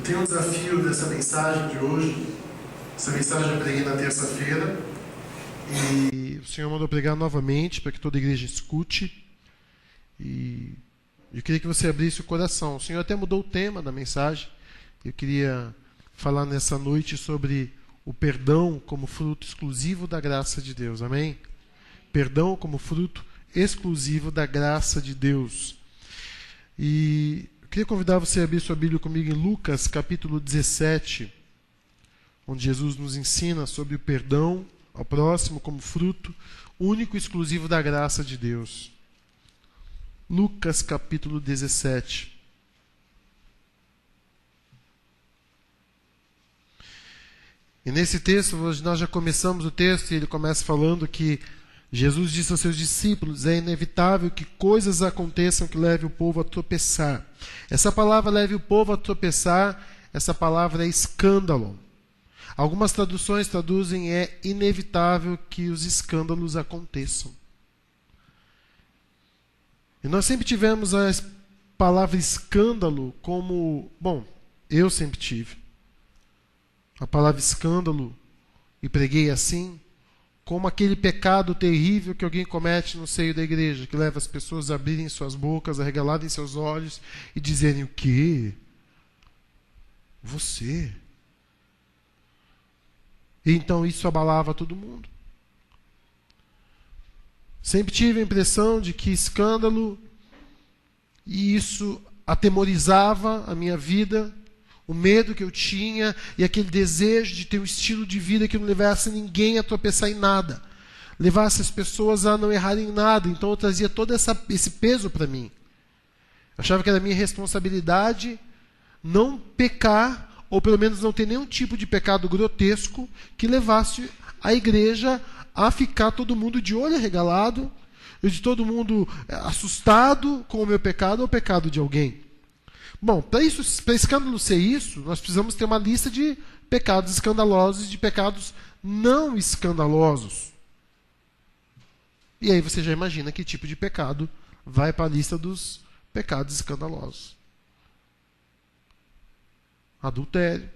Eu tenho um desafio dessa mensagem de hoje. Essa mensagem eu preguei na terça-feira e o Senhor mandou pregar novamente para que toda a igreja escute. E eu queria que você abrisse o coração. O Senhor até mudou o tema da mensagem. Eu queria falar nessa noite sobre o perdão como fruto exclusivo da graça de Deus. Amém? Perdão como fruto exclusivo da graça de Deus. E eu queria convidar você a abrir sua Bíblia comigo em Lucas, capítulo 17, onde Jesus nos ensina sobre o perdão ao próximo como fruto único e exclusivo da graça de Deus. Lucas, capítulo 17. E nesse texto, nós já começamos o texto e ele começa falando que Jesus disse aos seus discípulos: é inevitável que coisas aconteçam que levem o povo a tropeçar. Essa palavra leve o povo a tropeçar, essa palavra é escândalo. Algumas traduções traduzem é inevitável que os escândalos aconteçam. E nós sempre tivemos a palavra escândalo como... Bom, eu sempre tive a palavra escândalo e preguei assim, como aquele pecado terrível que alguém comete no seio da igreja, que leva as pessoas a abrirem suas bocas, a arregalarem seus olhos e dizerem: o quê? Você? E então isso abalava todo mundo. Sempre tive a impressão de que escândalo, e isso atemorizava a minha vida, o medo que eu tinha e aquele desejo de ter um estilo de vida que não levasse ninguém a tropeçar em nada, levasse as pessoas a não errarem em nada. Então eu trazia todo esse peso para mim. Eu achava que era minha responsabilidade não pecar, ou pelo menos não ter nenhum tipo de pecado grotesco que levasse a igreja a ficar todo mundo de olho arregalado, e de todo mundo assustado com o meu pecado ou o pecado de alguém. Bom, para escândalo ser isso, nós precisamos ter uma lista de pecados escandalosos e de pecados não escandalosos. E aí você já imagina que tipo de pecado vai para a lista dos pecados escandalosos. Adultério.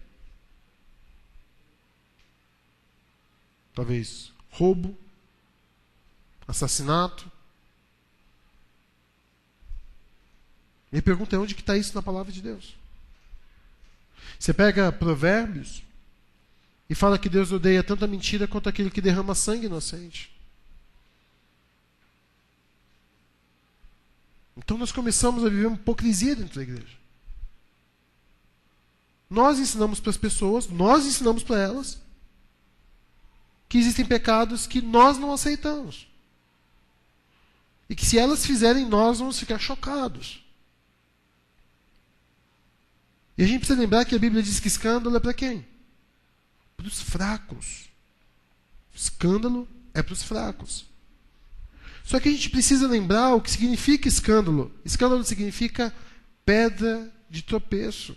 Talvez roubo. Assassinato. E a pergunta é: onde que está isso na palavra de Deus? Você pega Provérbios e fala que Deus odeia tanto a mentira quanto aquele que derrama sangue inocente. Então nós começamos a viver uma hipocrisia dentro da igreja. Nós ensinamos para as pessoas, nós ensinamos para elas que existem pecados que nós não aceitamos. E que se elas fizerem, nós vamos ficar chocados. E a gente precisa lembrar que a Bíblia diz que escândalo é para quem? Para os fracos. Escândalo é para os fracos. Só que a gente precisa lembrar o que significa escândalo. Escândalo significa pedra de tropeço.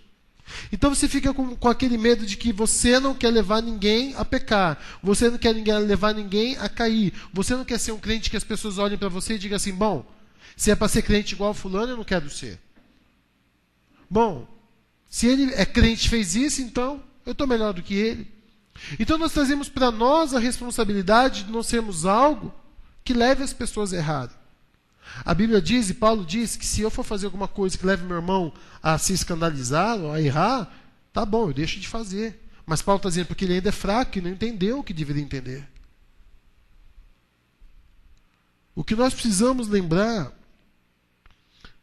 Então você fica com aquele medo de que você não quer levar ninguém a pecar. Você não quer levar ninguém a cair. Você não quer ser um crente que as pessoas olhem para você e digam assim: bom, se é para ser crente igual fulano, eu não quero ser. Bom, se ele é crente e fez isso, então eu estou melhor do que ele. Então nós trazemos para nós a responsabilidade de não sermos algo que leve as pessoas a errarem. A Bíblia diz, e Paulo diz, que se eu for fazer alguma coisa que leve meu irmão a se escandalizar ou a errar, tá bom, eu deixo de fazer. Mas Paulo está dizendo porque ele ainda é fraco e não entendeu o que deveria entender. O que nós precisamos lembrar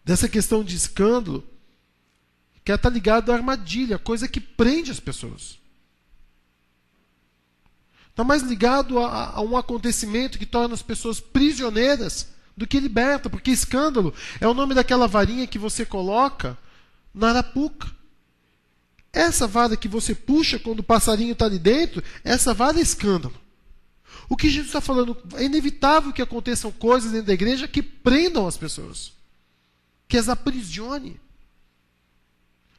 dessa questão de escândalo, que está ligado à armadilha, coisa que prende as pessoas. Está mais ligado a um acontecimento que torna as pessoas prisioneiras do que liberta, porque escândalo é o nome daquela varinha que você coloca na arapuca. Essa vara que você puxa quando o passarinho está ali dentro, essa vara é escândalo. O que Jesus está falando, é inevitável que aconteçam coisas dentro da igreja que prendam as pessoas, que as aprisione,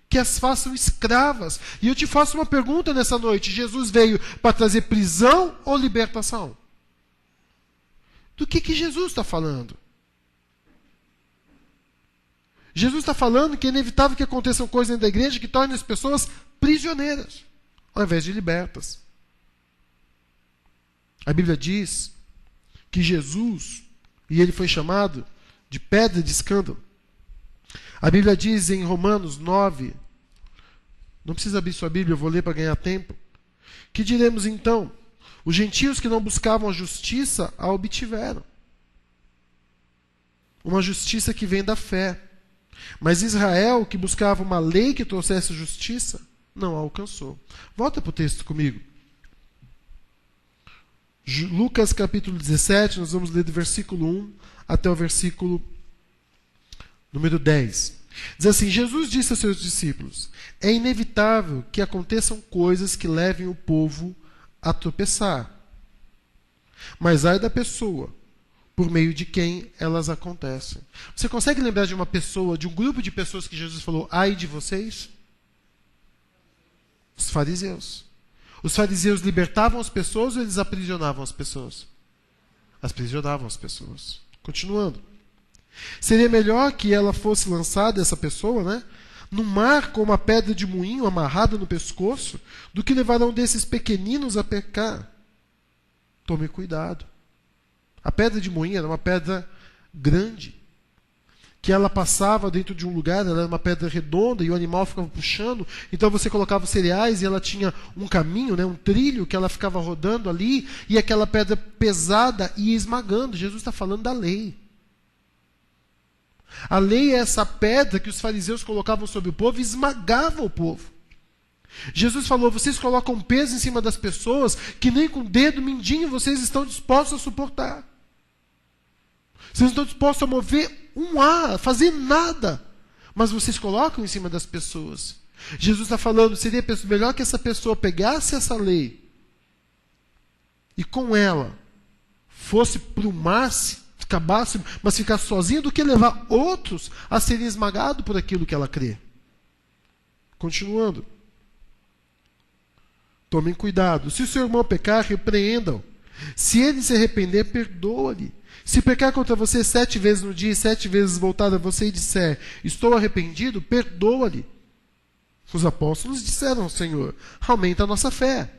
que as façam escravas. E eu te faço uma pergunta nessa noite: Jesus veio para trazer prisão ou libertação? Do que Jesus está falando? Jesus está falando que é inevitável que aconteçam coisas dentro da igreja que tornem as pessoas prisioneiras, ao invés de libertas. A Bíblia diz que Jesus, e ele foi chamado de pedra de escândalo. A Bíblia diz em Romanos 9, não precisa abrir sua Bíblia, eu vou ler para ganhar tempo. Que diremos então? Os gentios que não buscavam a justiça a obtiveram. Uma justiça que vem da fé. Mas Israel, que buscava uma lei que trouxesse justiça, não a alcançou. Volta para o texto comigo. Lucas capítulo 17, nós vamos ler do versículo 1 até o versículo número 10. Diz assim: Jesus disse aos seus discípulos: é inevitável que aconteçam coisas que levem o povo a tropeçar. Mas ai da pessoa por meio de quem elas acontecem. Você consegue lembrar de uma pessoa, de um grupo de pessoas que Jesus falou: ai de vocês? Os fariseus. Os fariseus libertavam as pessoas ou eles aprisionavam as pessoas? Aprisionavam as pessoas. Continuando. Seria melhor que ela fosse lançada, essa pessoa, né, no mar com uma pedra de moinho amarrada no pescoço, do que levar um desses pequeninos a pecar. Tome cuidado. A pedra de moinho era uma pedra grande, que ela passava dentro de um lugar, ela era uma pedra redonda e o animal ficava puxando, então você colocava os cereais e ela tinha um caminho, né, um trilho que ela ficava rodando ali, e aquela pedra pesada ia esmagando. Jesus está falando da lei. A lei é essa pedra que os fariseus colocavam sobre o povo e esmagava o povo. Jesus falou: vocês colocam peso em cima das pessoas que nem com o dedo mindinho vocês estão dispostos a suportar. Vocês não estão dispostos a mover um ar, a fazer nada. Mas vocês colocam em cima das pessoas. Jesus está falando: seria melhor que essa pessoa pegasse essa lei e com ela fosse para o mar, acabasse, mas ficasse sozinha, do que levar outros a serem esmagados por aquilo que ela crê. Continuando. Tomem cuidado. Se o seu irmão pecar, repreendam. Se ele se arrepender, perdoa-lhe. Se pecar contra você 7 vezes no dia e 7 vezes voltar a você e disser: estou arrependido, perdoa-lhe. Os apóstolos disseram ao Senhor: aumenta a nossa fé.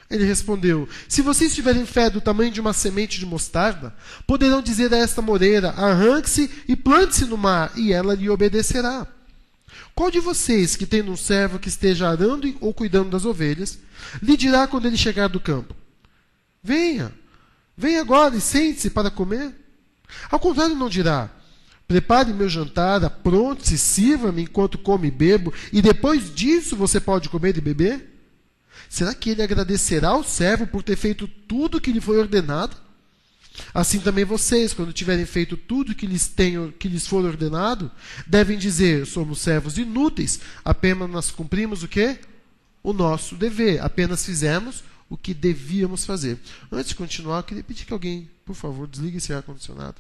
Ele respondeu: se vocês tiverem fé do tamanho de uma semente de mostarda, poderão dizer a esta moreira: arranque-se e plante-se no mar, e ela lhe obedecerá. Qual de vocês, que tendo um servo que esteja arando ou cuidando das ovelhas, lhe dirá quando ele chegar do campo: venha agora e sente-se para comer? Ao contrário, não dirá: prepare meu jantar, apronte-se, sirva-me enquanto como e bebo, e depois disso você pode comer e beber? Será que ele agradecerá ao servo por ter feito tudo o que lhe foi ordenado? Assim também vocês, quando tiverem feito tudo que lhes for ordenado, devem dizer: somos servos inúteis, apenas cumprimos o quê? O nosso dever, apenas fizemos o que devíamos fazer. Antes de continuar, eu queria pedir que alguém, por favor, desligue esse ar-condicionado,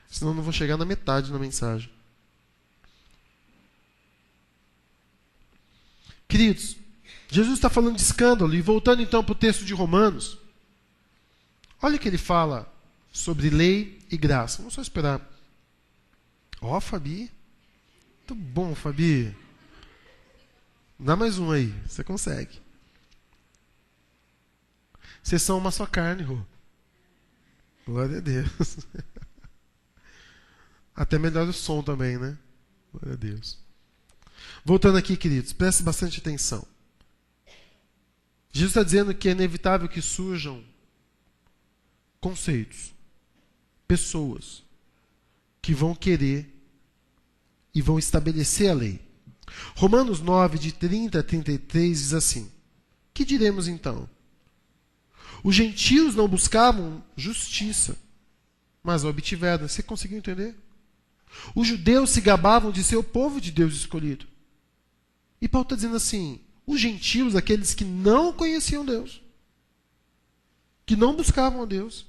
senão eu não vou chegar na metade da mensagem. Queridos, Jesus está falando de escândalo, e voltando então para o texto de Romanos, olha o que ele fala sobre lei e graça. Vamos só esperar. Ó, Fabi. Muito bom, Fabi. Dá mais um aí, você consegue. Vocês são uma só carne, Rô. Glória a Deus. Até melhor o som também, né? Glória a Deus. Voltando aqui, queridos, preste bastante atenção. Jesus está dizendo que é inevitável que surjam conceitos, pessoas que vão querer e vão estabelecer a lei. Romanos 9, de 30 a 33, diz assim: que diremos então? Os gentios não buscavam justiça, mas a obtiveram. Você conseguiu entender? Os judeus se gabavam de ser o povo de Deus escolhido. E Paulo está dizendo assim: os gentios, aqueles que não conheciam Deus, que não buscavam a Deus,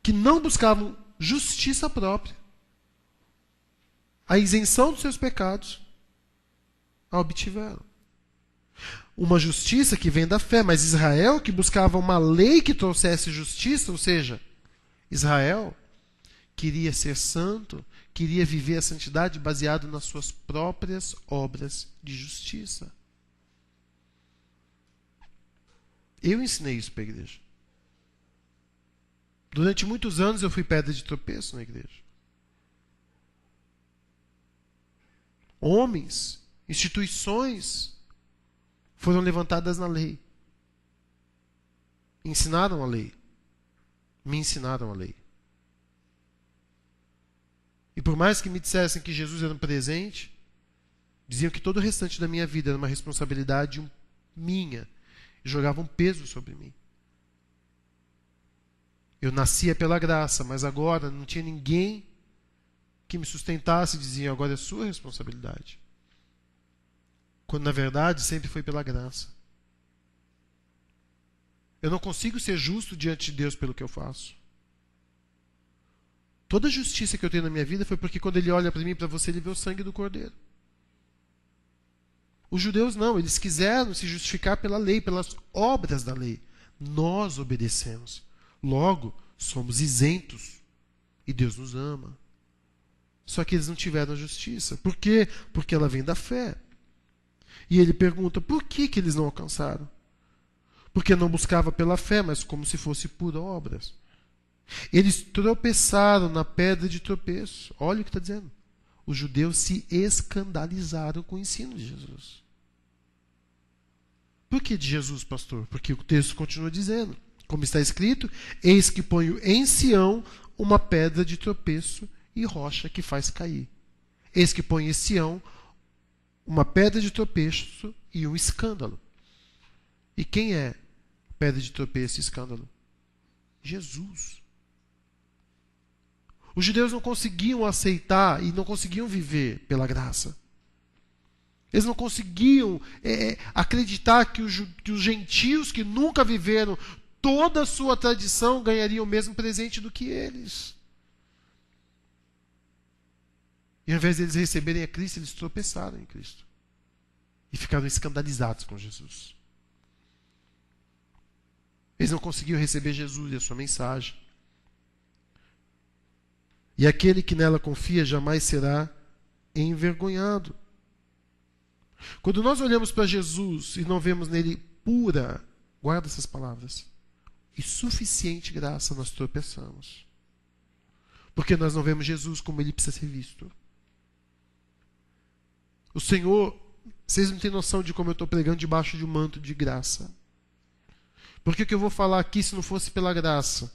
que não buscavam justiça própria, a isenção dos seus pecados, a obtiveram. Uma justiça que vem da fé, mas Israel, que buscava uma lei que trouxesse justiça, ou seja, Israel queria ser santo, queria viver a santidade baseado nas suas próprias obras de justiça. Eu ensinei isso para a igreja. Durante muitos anos eu fui pedra de tropeço na igreja. Homens, instituições foram levantadas na lei. Ensinaram a lei. Me ensinaram a lei. E por mais que me dissessem que Jesus era um presente, diziam que todo o restante da minha vida era uma responsabilidade minha. E jogavam peso sobre mim. Eu nascia pela graça, mas agora não tinha ninguém que me sustentasse e dizia, agora é sua responsabilidade. Quando na verdade sempre foi pela graça. Eu não consigo ser justo diante de Deus pelo que eu faço. Toda a justiça que eu tenho na minha vida foi porque quando Ele olha para mim e para você, Ele vê o sangue do Cordeiro. Os judeus não, eles quiseram se justificar pela lei, pelas obras da lei. Nós obedecemos. Logo, somos isentos. E Deus nos ama. Só que eles não tiveram a justiça. Por quê? Porque ela vem da fé. E ele pergunta, por que eles não alcançaram? Porque não buscava pela fé, mas como se fosse por obras. Eles tropeçaram na pedra de tropeço. Olha o que está dizendo. Os judeus se escandalizaram com o ensino de Jesus. Por que de Jesus, pastor? Porque o texto continua dizendo, como está escrito, eis que ponho em Sião uma pedra de tropeço e rocha que faz cair. Eis que ponho em Sião uma pedra de tropeço e um escândalo. E quem é pedra de tropeço e escândalo? Jesus. Os judeus não conseguiam aceitar e não conseguiam viver pela graça. Eles não conseguiam acreditar que os gentios que nunca viveram toda a sua tradição ganhariam o mesmo presente do que eles. E ao invés de eles receberem a Cristo, eles tropeçaram em Cristo. E ficaram escandalizados com Jesus. Eles não conseguiam receber Jesus e a sua mensagem. E aquele que nela confia jamais será envergonhado. Quando nós olhamos para Jesus e não vemos nele pura, guarda essas palavras, e suficiente graça, nós tropeçamos. Porque nós não vemos Jesus como ele precisa ser visto. O Senhor, vocês não têm noção de como eu estou pregando debaixo de um manto de graça. Porque o que eu vou falar aqui, se não fosse pela graça,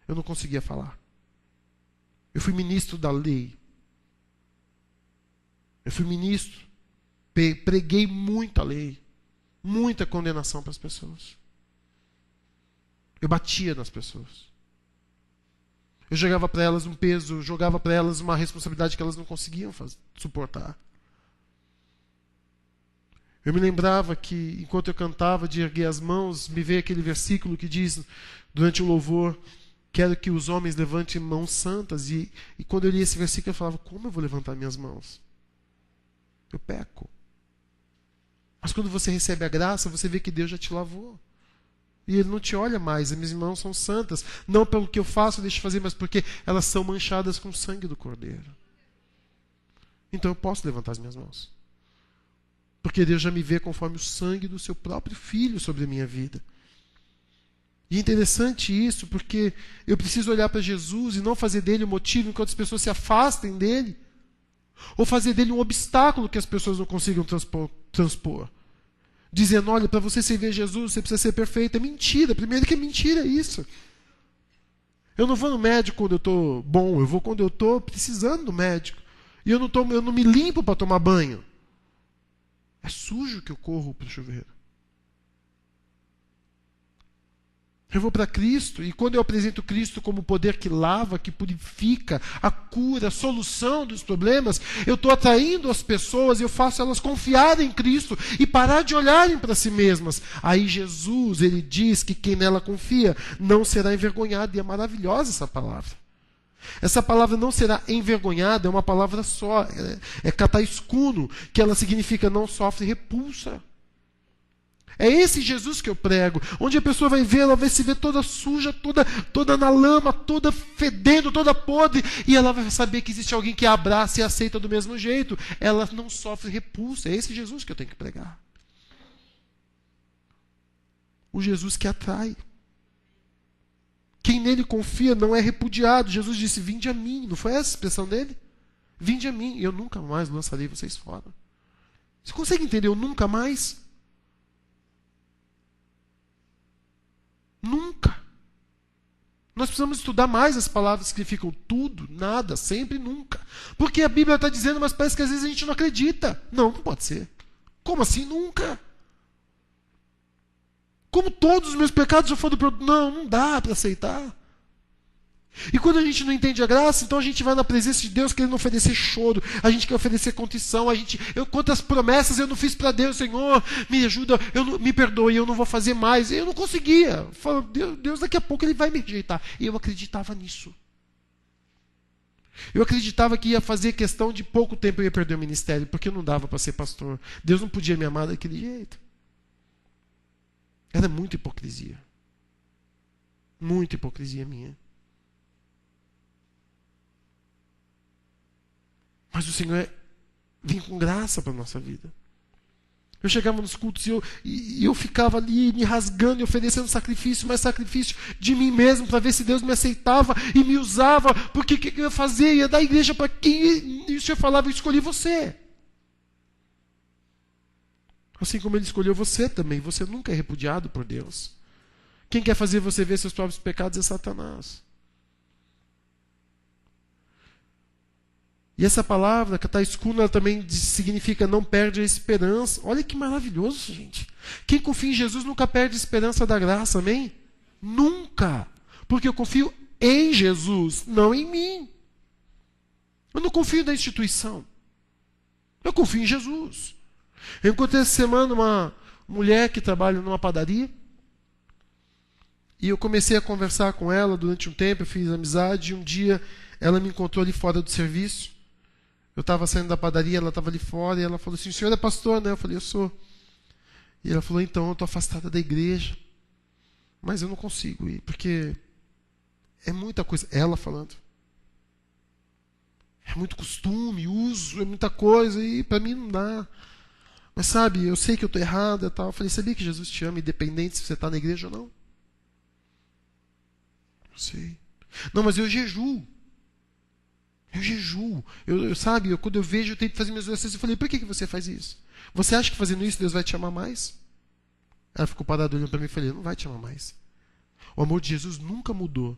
eu não conseguia falar. Eu fui ministro da lei. Eu fui ministro. Preguei muita lei. Muita condenação para as pessoas. Eu batia nas pessoas. Eu jogava para elas um peso, jogava para elas uma responsabilidade que elas não conseguiam suportar. Eu me lembrava que, enquanto eu cantava, de erguer as mãos, me veio aquele versículo que diz, durante o louvor, quero que os homens levantem mãos santas. E quando eu li esse versículo, eu falava, como eu vou levantar minhas mãos? Eu peco. Mas quando você recebe a graça, você vê que Deus já te lavou. E Ele não te olha mais. As minhas mãos são santas. Não pelo que eu faço, deixo de fazer, mas porque elas são manchadas com o sangue do Cordeiro. Então eu posso levantar as minhas mãos. Porque Deus já me vê conforme o sangue do seu próprio Filho sobre a minha vida. E é interessante isso, porque eu preciso olhar para Jesus e não fazer dele um motivo enquanto as pessoas se afastem dele. Ou fazer dele um obstáculo que as pessoas não consigam transpor. Dizendo, olha, para você servir Jesus, você precisa ser perfeito. É mentira. Primeiro que é mentira isso. Eu não vou no médico quando eu estou bom, eu vou quando eu estou precisando do médico. E eu não me limpo para tomar banho. É sujo que eu corro para o chuveiro. Eu vou para Cristo, e quando eu apresento Cristo como o poder que lava, que purifica, a cura, a solução dos problemas, eu estou atraindo as pessoas, eu faço elas confiarem em Cristo e parar de olharem para si mesmas. Aí Jesus, ele diz que quem nela confia não será envergonhado, e é maravilhosa essa palavra. Essa palavra não será envergonhada, é uma palavra só, é kataiskuno, que ela significa não sofre repulsa. É esse Jesus que eu prego, onde a pessoa vai ver, ela vai se ver toda suja, toda na lama, toda fedendo, toda podre, e ela vai saber que existe alguém que a abraça e aceita do mesmo jeito. Ela não sofre repulsa. É esse Jesus que eu tenho que pregar. O Jesus que atrai. Quem nele confia não é repudiado. Jesus disse, vinde a mim. Não foi essa a expressão dele? Vinde a mim, e eu nunca mais lançarei vocês fora. Você consegue entender o nunca mais? Nunca. Nós precisamos estudar mais as palavras que significam tudo, nada, sempre, nunca. Porque a Bíblia está dizendo, mas parece que às vezes a gente não acredita. Não, não pode ser. Como assim nunca? Como todos os meus pecados já foram perdoados? Não, não dá para aceitar. E quando a gente não entende a graça, então a gente vai na presença de Deus querendo oferecer choro, a gente quer oferecer contrição, quantas promessas eu não fiz para Deus, Senhor, me ajuda, me perdoe, eu não vou fazer mais. Eu não conseguia. Falo, Deus daqui a pouco ele vai me rejeitar. E eu acreditava nisso. Eu acreditava que ia fazer questão de pouco tempo eu ia perder o ministério, porque não dava para ser pastor. Deus não podia me amar daquele jeito. Era muita hipocrisia. Muita hipocrisia minha. Mas o Senhor vem com graça para a nossa vida. Eu chegava nos cultos e eu ficava ali me rasgando e oferecendo sacrifício, mais sacrifício de mim mesmo, para ver se Deus me aceitava e me usava. Porque o que eu ia fazer? Ia dar igreja para quem? E o Senhor falava, eu escolhi você. Assim como Ele escolheu você também. Você nunca é repudiado por Deus. Quem quer fazer você ver seus próprios pecados é Satanás. E essa palavra, kataskuna, ela também significa não perde a esperança. Olha que maravilhoso, gente. Quem confia em Jesus nunca perde a esperança da graça, amém? Nunca. Porque eu confio em Jesus, não em mim. Eu não confio na instituição. Eu confio em Jesus. Eu encontrei essa semana uma mulher que trabalha numa padaria. E eu comecei a conversar com ela durante um tempo, eu fiz amizade. E um dia ela me encontrou ali fora do serviço. Eu estava saindo da padaria, ela estava ali fora, e ela falou assim, o senhor é pastor, né? Eu falei, eu sou. E ela falou, então, eu estou afastada da igreja, mas eu não consigo ir, porque é muita coisa. Ela falando. É muito costume, uso, é muita coisa, e para mim não dá. Mas sabe, eu sei que eu estou errada e tal. Eu falei, sabia que Jesus te ama, independente se você está na igreja ou não? Eu sei. Não, mas eu jejuo. Eu jejuo. Quando eu vejo, eu tento fazer minhas orações. Eu falei, por que você faz isso? Você acha que fazendo isso Deus vai te amar mais? Ela ficou parada olhando para mim e falei, não vai te amar mais. O amor de Jesus nunca mudou.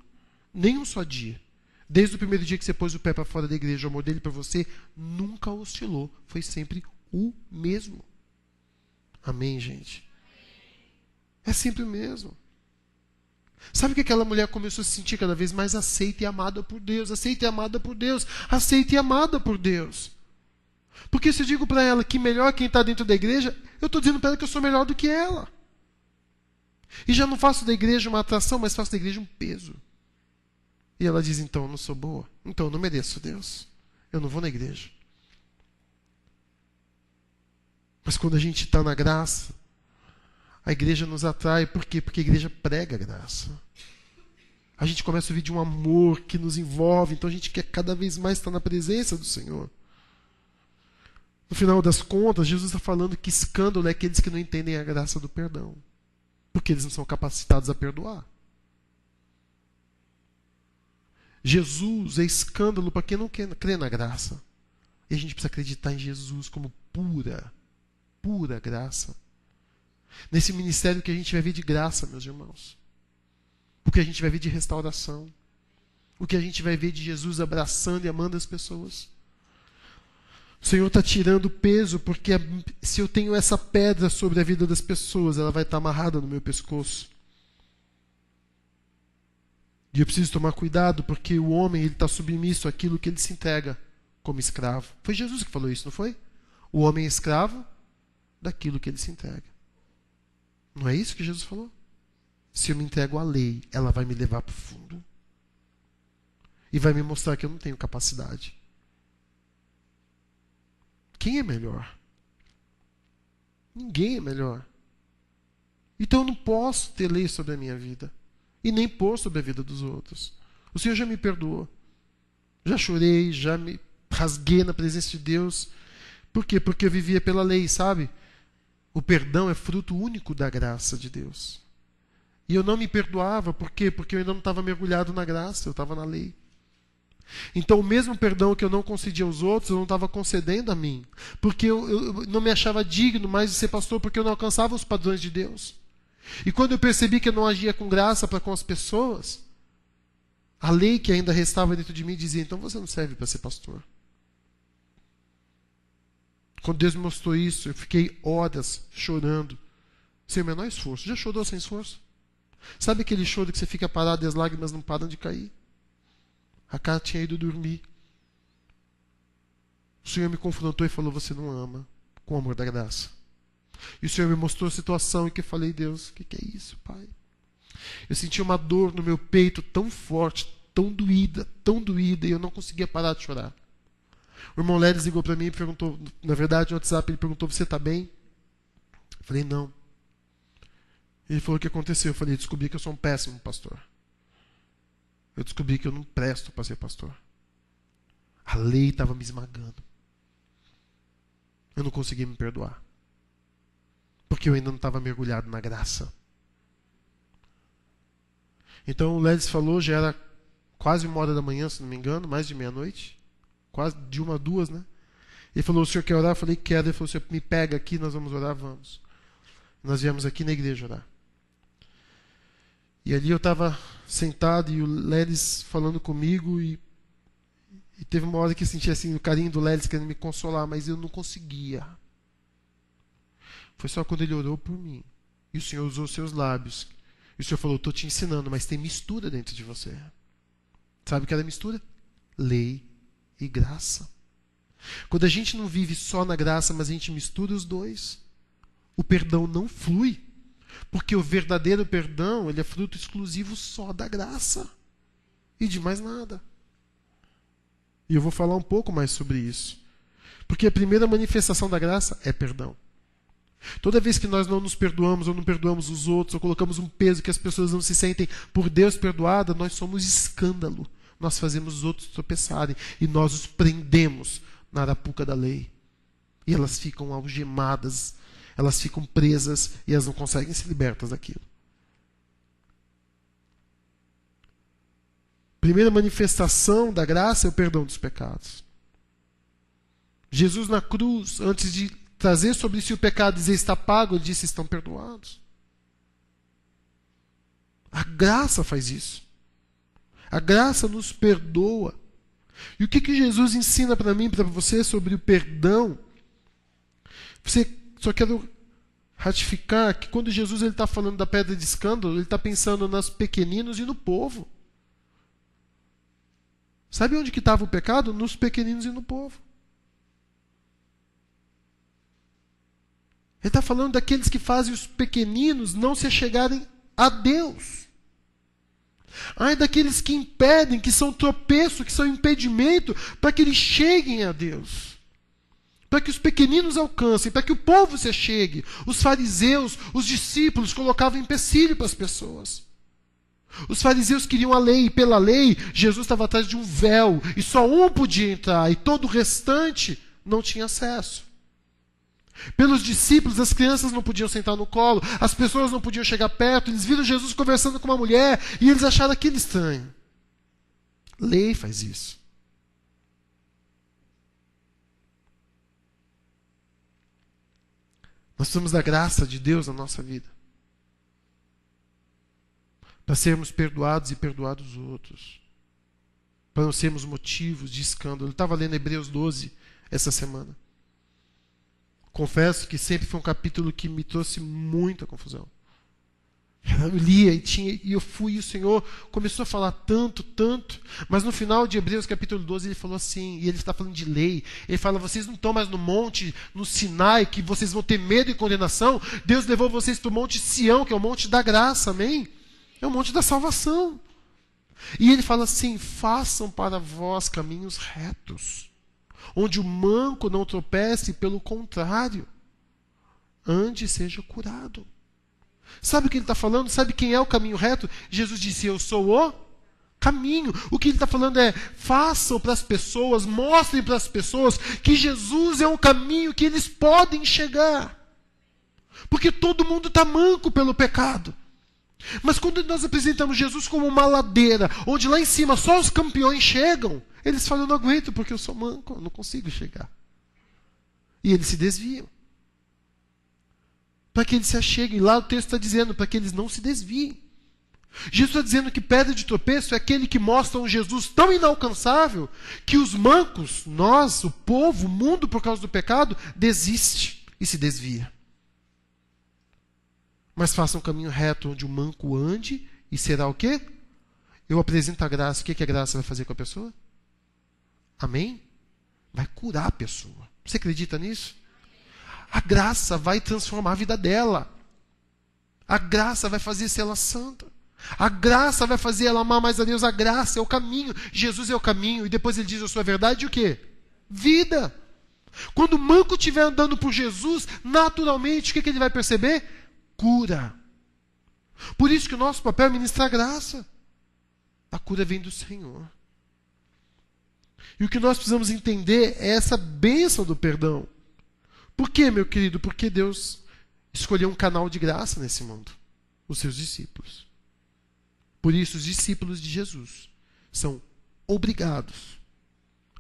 Nem um só dia. Desde o primeiro dia que você pôs o pé para fora da igreja, o amor dele para você nunca oscilou. Foi sempre o mesmo. Amém, gente? É sempre o mesmo. Sabe que aquela mulher começou a se sentir cada vez mais aceita e amada por Deus, aceita e amada por Deus, aceita e amada por Deus. Porque se eu digo para ela que melhor quem está dentro da igreja, eu estou dizendo para ela que eu sou melhor do que ela. E já não faço da igreja uma atração, mas faço da igreja um peso. E ela diz, então eu não sou boa, então eu não mereço Deus, eu não vou na igreja. Mas quando a gente está na graça, a igreja nos atrai. Por quê? Porque a igreja prega a graça. A gente começa a ouvir de um amor que nos envolve. Então a gente quer cada vez mais estar na presença do Senhor. No final das contas, Jesus está falando que escândalo é aqueles que não entendem a graça do perdão. Porque eles não são capacitados a perdoar. Jesus é escândalo para quem não crê na graça. E a gente precisa acreditar em Jesus como pura graça. Nesse ministério que a gente vai ver de graça, meus irmãos. O que a gente vai ver de restauração. O que a gente vai ver de Jesus abraçando e amando as pessoas. O Senhor está tirando o peso, porque se eu tenho essa pedra sobre a vida das pessoas, ela vai estar amarrada no meu pescoço. E eu preciso tomar cuidado, porque o homem está submisso àquilo que ele se entrega como escravo. Foi Jesus que falou isso, não foi? O homem é escravo daquilo que ele se entrega. Não é isso que Jesus falou? Se eu me entrego à lei, ela vai me levar para o fundo. E vai me mostrar que eu não tenho capacidade. Quem é melhor? Ninguém é melhor. Então eu não posso ter lei sobre a minha vida. E nem pôr sobre a vida dos outros. O Senhor já me perdoou. Já chorei, já me rasguei na presença de Deus. Por quê? Porque eu vivia pela lei, sabe? O perdão é fruto único da graça de Deus. E eu não me perdoava, por quê? Porque eu ainda não estava mergulhado na graça, eu estava na lei. Então o mesmo perdão que eu não concedia aos outros, eu não estava concedendo a mim. Porque eu não me achava digno mais de ser pastor, porque eu não alcançava os padrões de Deus. E quando eu percebi que eu não agia com graça para com as pessoas, a lei que ainda restava dentro de mim dizia, então você não serve para ser pastor. Quando Deus me mostrou isso, eu fiquei horas chorando, sem o menor esforço. Já chorou sem esforço? Sabe aquele choro que você fica parado e as lágrimas não param de cair? A cara tinha ido dormir. O Senhor me confrontou e falou, você não ama com o amor da graça. E o Senhor me mostrou a situação em que eu falei, Deus, o que é isso, Pai? Eu senti uma dor no meu peito tão forte, tão doída, e eu não conseguia parar de chorar. O irmão Leris ligou para mim e perguntou, na verdade no WhatsApp, ele perguntou, você está bem? Eu falei, não. Ele falou, o que aconteceu? Eu falei, descobri que eu sou um péssimo pastor. Eu descobri que eu não presto para ser pastor. A lei estava me esmagando. Eu não conseguia me perdoar. Porque eu ainda não estava mergulhado na graça. Então o Lelis falou, já era quase 1h da manhã, se não me engano, mais de meia-noite. Quase de 1 a 2, né? Ele falou, o senhor quer orar? Eu falei, quero. Ele falou, o senhor me pega aqui, nós vamos orar? Vamos. Nós viemos aqui na igreja orar. E ali eu estava sentado e o Lelis falando comigo e teve uma hora que eu senti assim, o carinho do Lelis querendo me consolar, mas eu não conseguia. Foi só quando ele orou por mim. E o Senhor usou os seus lábios. E o Senhor falou, estou te ensinando, mas tem mistura dentro de você. Sabe o que era mistura? Lei e graça. Quando a gente não vive só na graça, mas a gente mistura os dois, o perdão não flui. Porque o verdadeiro perdão, ele é fruto exclusivo só da graça. E de mais nada. E eu vou falar um pouco mais sobre isso. Porque a primeira manifestação da graça é perdão. Toda vez que nós não nos perdoamos, ou não perdoamos os outros, ou colocamos um peso que as pessoas não se sentem por Deus perdoadas, nós somos escândalo. Nós fazemos os outros tropeçarem. E nós os prendemos na arapuca da lei. E elas ficam algemadas, elas ficam presas e elas não conseguem ser libertas daquilo. Primeira manifestação da graça é o perdão dos pecados. Jesus na cruz, antes de trazer sobre si o pecado e dizer está pago, ele disse estão perdoados. A graça faz isso. A graça nos perdoa. E o que Jesus ensina para mim e para você sobre o perdão? Você só quero ratificar que quando Jesus está falando da pedra de escândalo, ele está pensando nos pequeninos e no povo. Sabe onde que estava o pecado? Nos pequeninos e no povo. Ele está falando daqueles que fazem os pequeninos não se achegarem a Deus. Ai, daqueles que impedem, que são tropeço, que são impedimento para que eles cheguem a Deus. Para que os pequeninos alcancem, para que o povo se achegue. Os fariseus, os discípulos colocavam empecilho para as pessoas. Os fariseus queriam a lei, e pela lei, Jesus estava atrás de um véu, e só um podia entrar, e todo o restante não tinha acesso. Pelos discípulos, as crianças não podiam sentar no colo, as pessoas não podiam chegar perto, eles viram Jesus conversando com uma mulher, e eles acharam aquilo estranho. Lei faz isso. Nós precisamos da graça de Deus na nossa vida. Para sermos perdoados e perdoar os outros. Para não sermos motivos de escândalo. Eu estava lendo Hebreus 12 essa semana. Confesso que sempre foi um capítulo que me trouxe muita confusão. Eu lia e eu fui, e o Senhor começou a falar tanto, mas no final de Hebreus capítulo 12 ele falou assim, e ele está falando de lei, ele fala, vocês não estão mais no monte, no Sinai, que vocês vão ter medo e condenação, Deus levou vocês para o monte Sião, que é o monte da graça, amém? É o monte da salvação. E ele fala assim, façam para vós caminhos retos, onde o manco não tropece, pelo contrário, ande e seja curado. Sabe o que ele está falando? Sabe quem é o caminho reto? Jesus disse, eu sou o caminho. O que ele está falando é, façam para as pessoas, mostrem para as pessoas que Jesus é um caminho que eles podem chegar. Porque todo mundo está manco pelo pecado. Mas quando nós apresentamos Jesus como uma ladeira, onde lá em cima só os campeões chegam, eles falam, eu não aguento porque eu sou manco, eu não consigo chegar. E eles se desviam. Para que eles se acheguem. Lá o texto está dizendo, para que eles não se desviem. Jesus está dizendo que pedra de tropeço é aquele que mostra um Jesus tão inalcançável que os mancos, nós, o povo, o mundo, por causa do pecado, desiste e se desvia. Mas faça um caminho reto onde o manco ande e será o quê? Eu apresento a graça. O que a graça vai fazer com a pessoa? Amém? Vai curar a pessoa. Você acredita nisso? A graça vai transformar a vida dela. A graça vai fazer ser ela santa. A graça vai fazer ela amar mais a Deus. A graça é o caminho. Jesus é o caminho. E depois ele diz a sua verdade o quê? Vida. Quando o manco estiver andando por Jesus, naturalmente, o que ele vai perceber? Cura. Por isso que o nosso papel é ministrar graça. A cura vem do Senhor. E o que nós precisamos entender é essa bênção do perdão. Por quê, meu querido? Porque Deus escolheu um canal de graça nesse mundo. Os seus discípulos. Por isso, os discípulos de Jesus são obrigados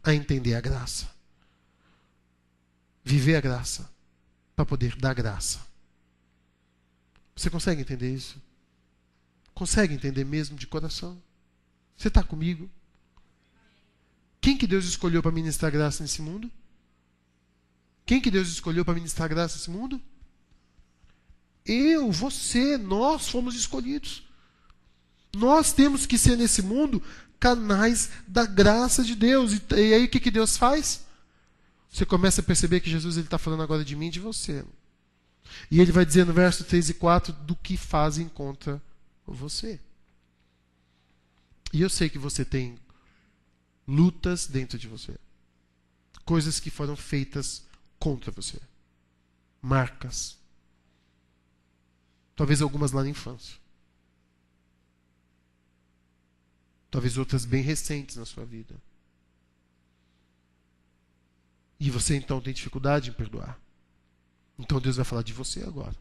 a entender a graça. Viver a graça. Para poder dar graça. Você consegue entender isso? Consegue entender mesmo de coração? Você está comigo? Quem que Deus escolheu para ministrar graça nesse mundo? Quem que Deus escolheu para ministrar graça nesse mundo? Eu, você, nós fomos escolhidos. Nós temos que ser nesse mundo canais da graça de Deus. E aí o que Deus faz? Você começa a perceber que Jesus está falando agora de mim e de você. E ele vai dizer no verso 3 e 4 do que fazem contra você. E eu sei que você tem lutas dentro de você. Coisas que foram feitas contra você. Marcas. Talvez algumas lá na infância. Talvez outras bem recentes na sua vida. E você então tem dificuldade em perdoar. Então Deus vai falar de você agora.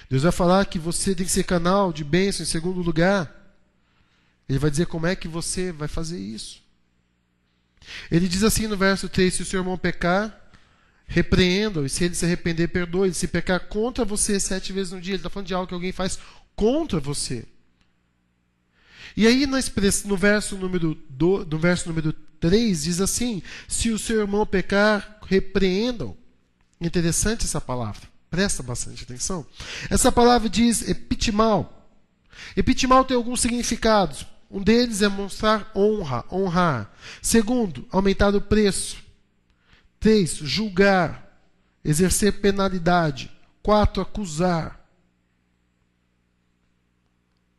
Deus vai falar que você tem que ser canal de bênção em segundo lugar. Ele vai dizer como é que você vai fazer isso. Ele diz assim no verso 3, se o seu irmão pecar, repreenda-o, e se ele se arrepender, perdoe. Se pecar contra você 7 vezes no dia, ele está falando de algo que alguém faz contra você. E aí no verso número 3 diz assim, se o seu irmão pecar, repreenda-o. Interessante essa palavra, presta bastante atenção. Essa palavra diz epitimal. Epitimal tem alguns significados. Um deles é mostrar honra, honrar. Segundo, aumentar o preço. 3, julgar, exercer penalidade. 4, acusar.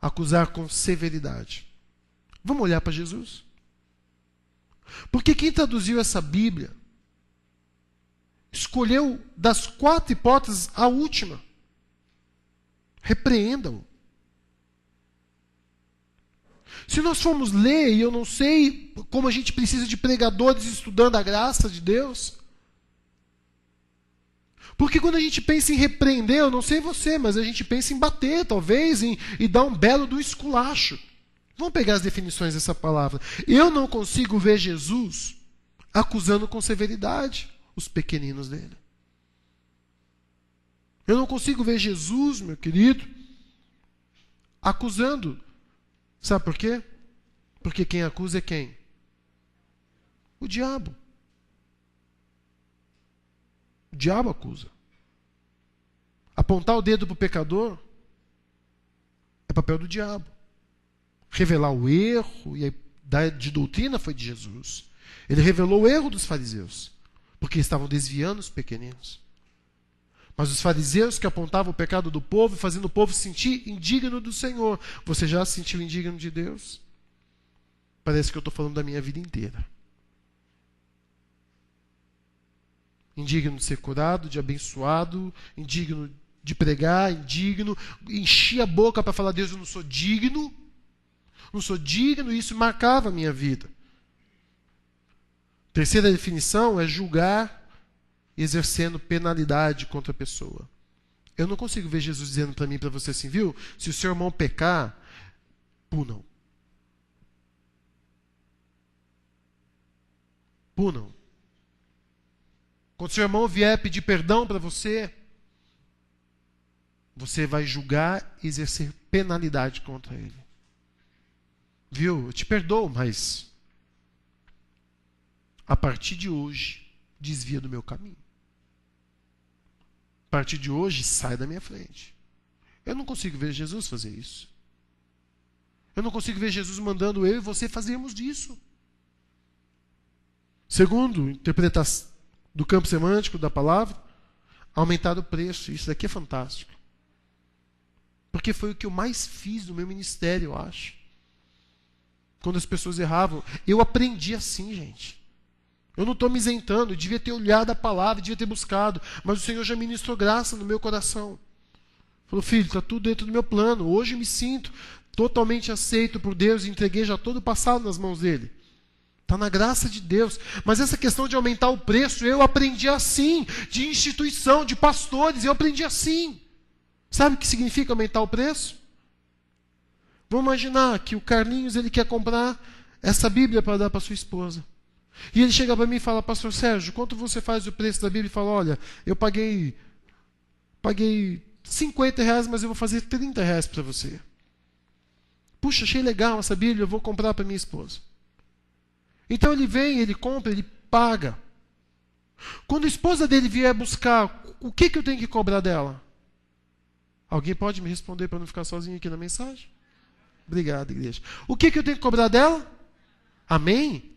Acusar com severidade. Vamos olhar para Jesus? Porque quem traduziu essa Bíblia escolheu das 4 hipóteses a última. Repreenda-o. Se nós formos ler, e eu não sei como a gente precisa de pregadores estudando a graça de Deus. Porque quando a gente pensa em repreender, eu não sei você, mas a gente pensa em bater, talvez, e dar um belo do esculacho. Vamos pegar as definições dessa palavra. Eu não consigo ver Jesus acusando com severidade os pequeninos dele. Eu não consigo ver Jesus, meu querido, acusando. Sabe por quê? Porque quem acusa é quem? O diabo. O diabo acusa. Apontar o dedo para o pecador é papel do diabo. Revelar o erro e a de doutrina foi de Jesus. Ele revelou o erro dos fariseus, porque estavam desviando os pequeninos. Mas os fariseus que apontavam o pecado do povo, fazendo o povo se sentir indigno do Senhor. Você já se sentiu indigno de Deus? Parece que eu estou falando da minha vida inteira. Indigno de ser curado, de abençoado, indigno de pregar, indigno, enchi a boca para falar: Deus, eu não sou digno, e isso marcava a minha vida. Terceira definição é julgar exercendo penalidade contra a pessoa. Eu não consigo ver Jesus dizendo para mim e para você assim: viu, se o seu irmão pecar, punam. Punam. Quando seu irmão vier pedir perdão para você, você vai julgar e exercer penalidade contra ele. Viu? Eu te perdoo, mas a partir de hoje, desvia do meu caminho. A partir de hoje, sai da minha frente. Eu não consigo ver Jesus fazer isso. Eu não consigo ver Jesus mandando eu e você fazermos disso. Segundo, interpretação do campo semântico da palavra, aumentar o preço. Isso daqui é fantástico. Porque foi o que eu mais fiz no meu ministério, eu acho. Quando as pessoas erravam, eu aprendi assim, gente. Eu não estou me isentando, eu devia ter olhado a palavra, devia ter buscado, mas o Senhor já ministrou graça no meu coração. Falou: filho, está tudo dentro do meu plano. Hoje eu me sinto totalmente aceito por Deus e entreguei já todo o passado nas mãos dele. Está na graça de Deus. Mas essa questão de aumentar o preço, eu aprendi assim, de instituição, de pastores, eu aprendi assim. Sabe o que significa aumentar o preço? Vamos imaginar que o Carlinhos ele quer comprar essa Bíblia para dar para sua esposa. E ele chega para mim e fala: pastor Sérgio, quanto você faz o preço da Bíblia? E fala: olha, eu paguei R$50, mas eu vou fazer R$30 para você. Puxa, achei legal essa Bíblia, eu vou comprar para minha esposa. Então ele vem, ele compra, ele paga. Quando a esposa dele vier buscar, o que eu tenho que cobrar dela? Alguém pode me responder para não ficar sozinho aqui na mensagem? Obrigado, igreja. O que eu tenho que cobrar dela? Amém?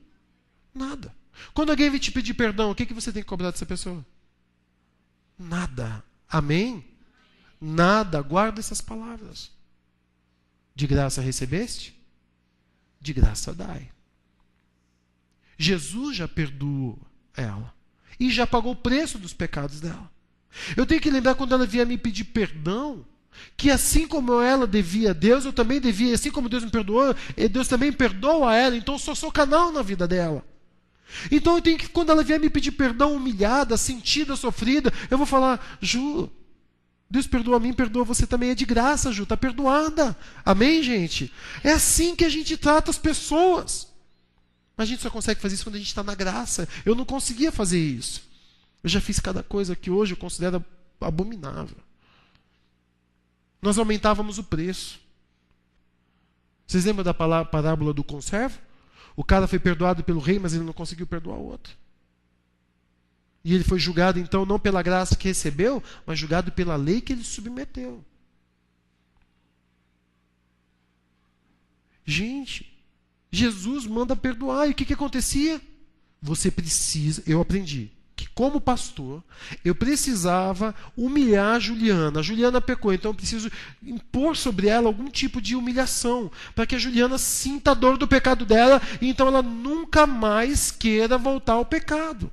Nada. Quando alguém vir te pedir perdão, o que você tem que cobrar dessa pessoa? Nada. Amém? Nada. Guarda essas palavras. De graça recebeste? De graça dai. Jesus já perdoou ela. E já pagou o preço dos pecados dela. Eu tenho que lembrar, quando ela vier me pedir perdão, que assim como ela devia a Deus, eu também devia. Assim como Deus me perdoou, Deus também perdoa a ela. Então eu sou canal na vida dela. Então eu tenho que, quando ela vier me pedir perdão humilhada, sentida, sofrida, eu vou falar: Ju, Deus perdoa a mim, perdoa você também. É de graça, Ju, está perdoada. Amém, gente? É assim que a gente trata as pessoas. Mas a gente só consegue fazer isso quando a gente está na graça. Eu não conseguia fazer isso. Eu já fiz cada coisa que hoje eu considero abominável. Nós aumentávamos o preço. Vocês lembram da parábola do conservo? O cara foi perdoado pelo rei, mas ele não conseguiu perdoar o outro. E ele foi julgado, então, não pela graça que recebeu, mas julgado pela lei que ele submeteu. Gente, Jesus manda perdoar. E o que acontecia? Você precisa, eu aprendi, que como pastor, eu precisava humilhar a Juliana. A Juliana pecou, então eu preciso impor sobre ela algum tipo de humilhação, para que a Juliana sinta a dor do pecado dela, e então ela nunca mais queira voltar ao pecado.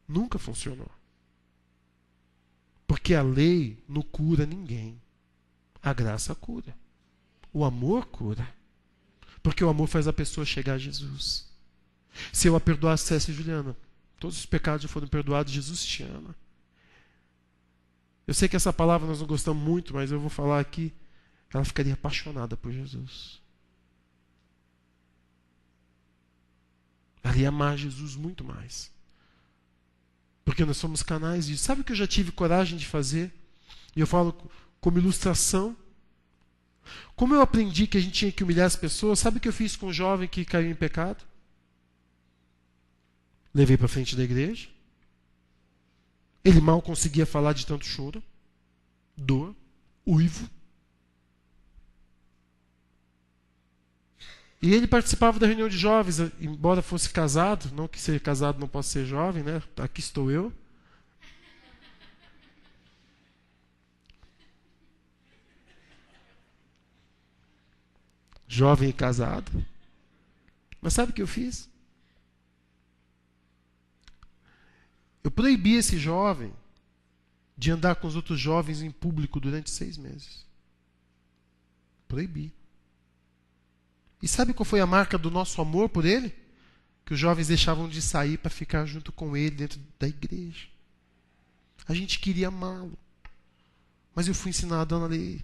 Nunca funcionou. Porque a lei não cura ninguém. A graça cura. O amor cura. Porque o amor faz a pessoa chegar a Jesus. Se eu a perdoasse, Juliana, todos os pecados já foram perdoados, Jesus te ama. Eu sei que essa palavra nós não gostamos muito, mas eu vou falar aqui. Ela ficaria apaixonada por Jesus. Ela ia amar Jesus muito mais. Porque nós somos canais disso. Sabe o que eu já tive coragem de fazer? E eu falo como ilustração. Como eu aprendi que a gente tinha que humilhar as pessoas, sabe o que eu fiz com um jovem que caiu em pecado? Levei para frente da igreja. Ele mal conseguia falar de tanto choro, dor, uivo. E ele participava da reunião de jovens, embora fosse casado, não que ser casado não possa ser jovem, né? Aqui estou eu. Jovem e casado. Mas sabe o que eu fiz? Eu proibi esse jovem de andar com os outros jovens em público durante 6 meses. Proibi. E sabe qual foi a marca do nosso amor por ele? Que os jovens deixavam de sair para ficar junto com ele dentro da igreja. A gente queria amá-lo. Mas eu fui ensinado na lei.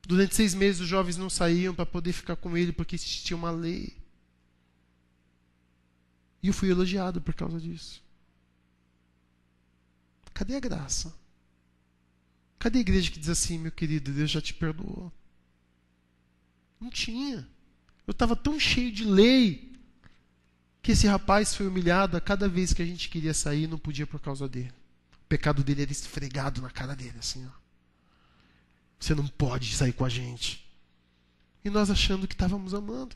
Durante 6 meses os jovens não saíam para poder ficar com ele porque existia uma lei. E eu fui elogiado por causa disso. Cadê a graça? Cadê a igreja que diz assim, meu querido, Deus já te perdoou? Não tinha. Eu estava tão cheio de lei que esse rapaz foi humilhado a cada vez que a gente queria sair, não podia por causa dele. O pecado dele era esfregado na cara dele, assim, ó. Você não pode sair com a gente. E nós achando que estávamos amando.